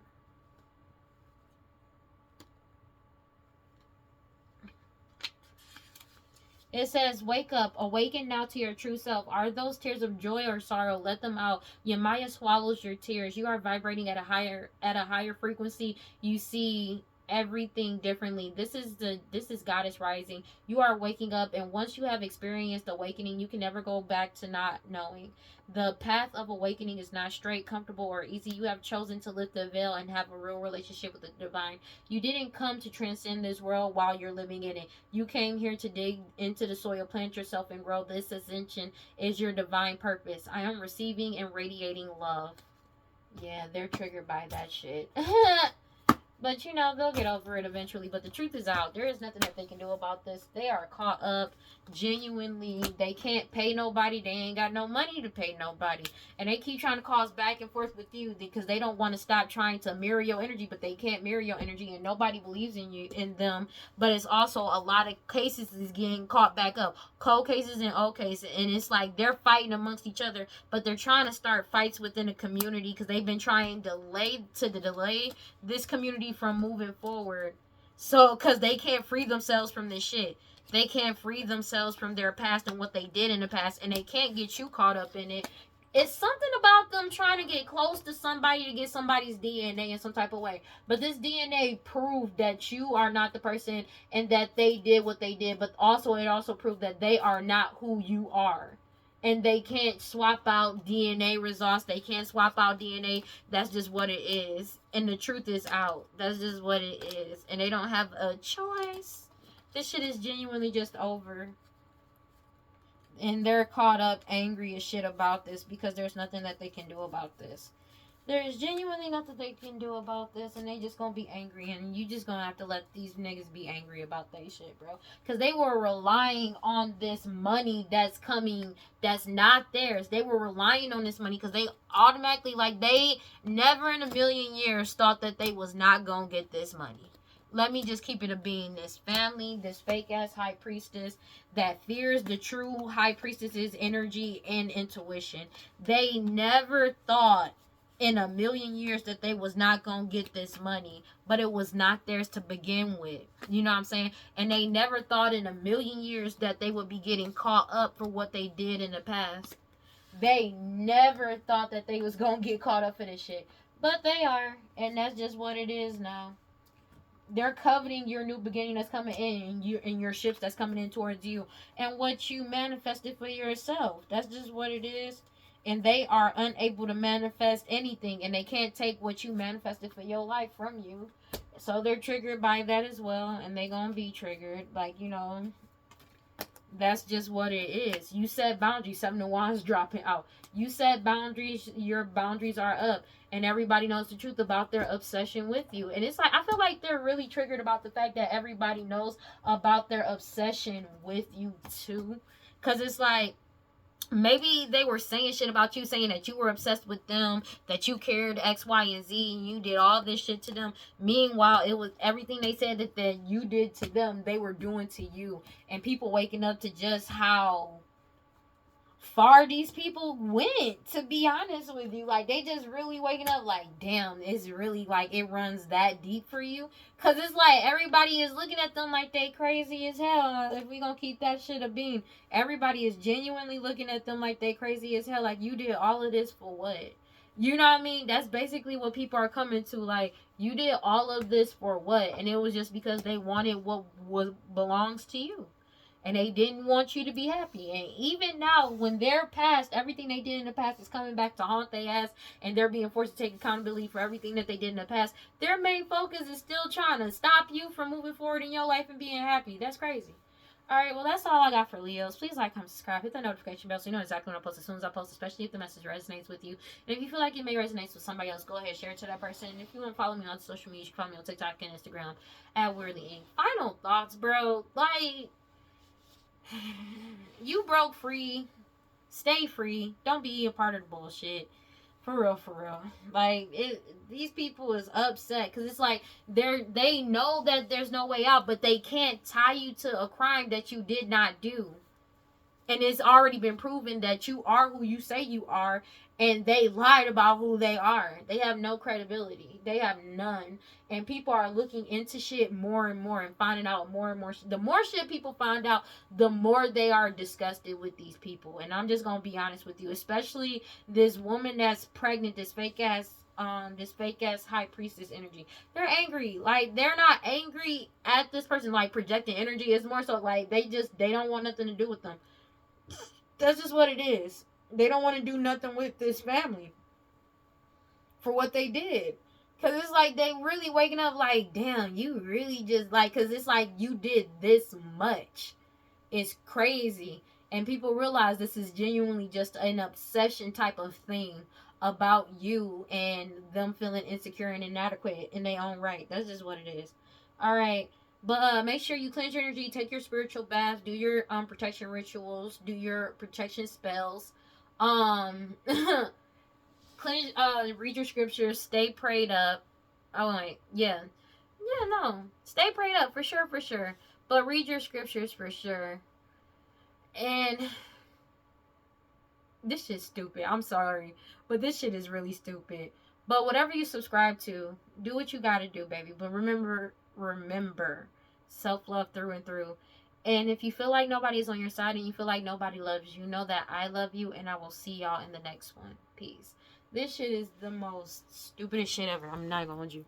It says, wake up, awaken now to your true self. Are those tears of joy or sorrow? Let them out. Your Maya swallows your tears. You are vibrating at a higher frequency. You see everything differently. This is Goddess rising. You are waking up, and once you have experienced awakening, you can never go back to not knowing. The path of awakening is not straight, comfortable, or easy. You have chosen to lift the veil and have a real relationship with the divine. You didn't come to transcend this world while you're living in it. You came here to dig into the soil, plant yourself, and grow. This ascension is your divine purpose. I am receiving and radiating love. Yeah, they're triggered by that shit. But you know, they'll get over it eventually. But the truth is out. There is nothing that they can do about this. They are caught up. Genuinely, they can't pay nobody. They ain't got no money to pay nobody. And they keep trying to cause back and forth with you because they don't want to stop trying to mirror your energy, but they can't mirror your energy, and nobody believes in them. But it's also a lot of cases is getting caught back up. Cold cases and old cases. And it's like they're fighting amongst each other, but they're trying to start fights within the community because they've been trying to delay this community from moving forward. So, because they can't free themselves from this shit. They can't free themselves from their past and what they did in the past, and they can't get you caught up in it. It's something about them trying to get close to somebody to get somebody's DNA in some type of way. But this DNA proved that you are not the person and that they did what they did. But also, it also proved that they are not who you are. And they can't swap out DNA results. They can't swap out DNA. That's just what it is. And the truth is out. That's just what it is. And they don't have a choice. This shit is genuinely just over. And they're caught up angry as shit about this because there's nothing that they can do about this. There's genuinely nothing they can do about this, and they just gonna be angry, and you just gonna have to let these niggas be angry about that shit, bro. Because they were relying on this money that's coming that's not theirs. They were relying on this money because they automatically, like, they never in a million years thought that they was not gonna get this money. Let me just keep it a being. This family, this fake ass high priestess that fears the true high priestess's energy and intuition. They never thought in a million years that they was not gonna get this money, but it was not theirs to begin with. You know what I'm saying? And they never thought in a million years that they would be getting caught up for what they did in the past. They never thought that they was gonna get caught up for this shit, but they are, and that's just what it is now. They're coveting your new beginning that's coming in, your shifts that's coming in towards you, and what you manifested for yourself. That's just what it is. And they are unable to manifest anything, and they can't take what you manifested for your life from you. So they're triggered by that as well, and they gonna be triggered. Like, you know, that's just what it is. You set boundaries. 7 of Wands dropping out. You set boundaries. Your boundaries are up. And everybody knows the truth about their obsession with you. And it's like, I feel like they're really triggered about the fact that everybody knows about their obsession with you too. Because it's like, maybe they were saying shit about you, saying that you were obsessed with them, that you cared X, Y, and Z, and you did all this shit to them. Meanwhile, it was everything they said that you did to them, they were doing to you. And people waking up to just how far these people went, to be honest with you. Like, they just really waking up like, damn, it's really like it runs that deep for you. Because it's like everybody is looking at them like they crazy as hell. If we gonna keep that shit a beam, everybody is genuinely looking at them like they crazy as hell. Like, you did all of this for what? You know what I mean? That's basically what people are coming to. Like, you did all of this for what? And it was just because they wanted what belongs to you. And they didn't want you to be happy. And even now, when they're past, everything they did in the past is coming back to haunt their ass. And they're being forced to take accountability for everything that they did in the past. Their main focus is still trying to stop you from moving forward in your life and being happy. That's crazy. Alright, well, that's all I got for Leos. Please like, comment, subscribe, hit that notification bell so you know exactly when I post as soon as I post, especially if the message resonates with you. And if you feel like it may resonate with somebody else, go ahead, share it to that person. And if you want to follow me on social media, you can follow me on TikTok and Instagram at WeirdLee. Final thoughts, bro. Like, you broke free. Stay free. Don't be a part of the bullshit. For real, for real. Like these people is upset because it's like they know that there's no way out, but they can't tie you to a crime that you did not do. And it's already been proven that you are who you say you are, and they lied about who they are. They have no credibility. They have none. And people are looking into shit more and more and finding out more and more. The more shit people find out, the more they are disgusted with these people. And I'm just gonna be honest with you, especially this woman that's pregnant, this fake ass high priestess energy. They're angry. Like, they're not angry at this person like projecting energy. It's more so like they don't want nothing to do with them. That's just what it is. They don't want to do nothing with this family for what they did. Because it's like they really waking up like, damn, you really just like, because it's like you did this much. It's crazy. And people realize this is genuinely just an obsession type of thing about you and them feeling insecure and inadequate in their own right. That's just what it is. All right. But make sure you cleanse your energy, take your spiritual bath, do your protection rituals, do your protection spells. Cleanse, read your scriptures, stay prayed up. Oh wait, yeah. Yeah, no. Stay prayed up for sure, for sure. But read your scriptures for sure. And this shit's stupid. I'm sorry. But this shit is really stupid. But whatever you subscribe to, do what you gotta do, baby. But remember, self-love through and through. And if you feel like nobody's on your side and you feel like nobody loves you, know that I love you, and I will see y'all in the next one. Peace. This shit is the most stupidest shit ever. I'm not even gonna hold you.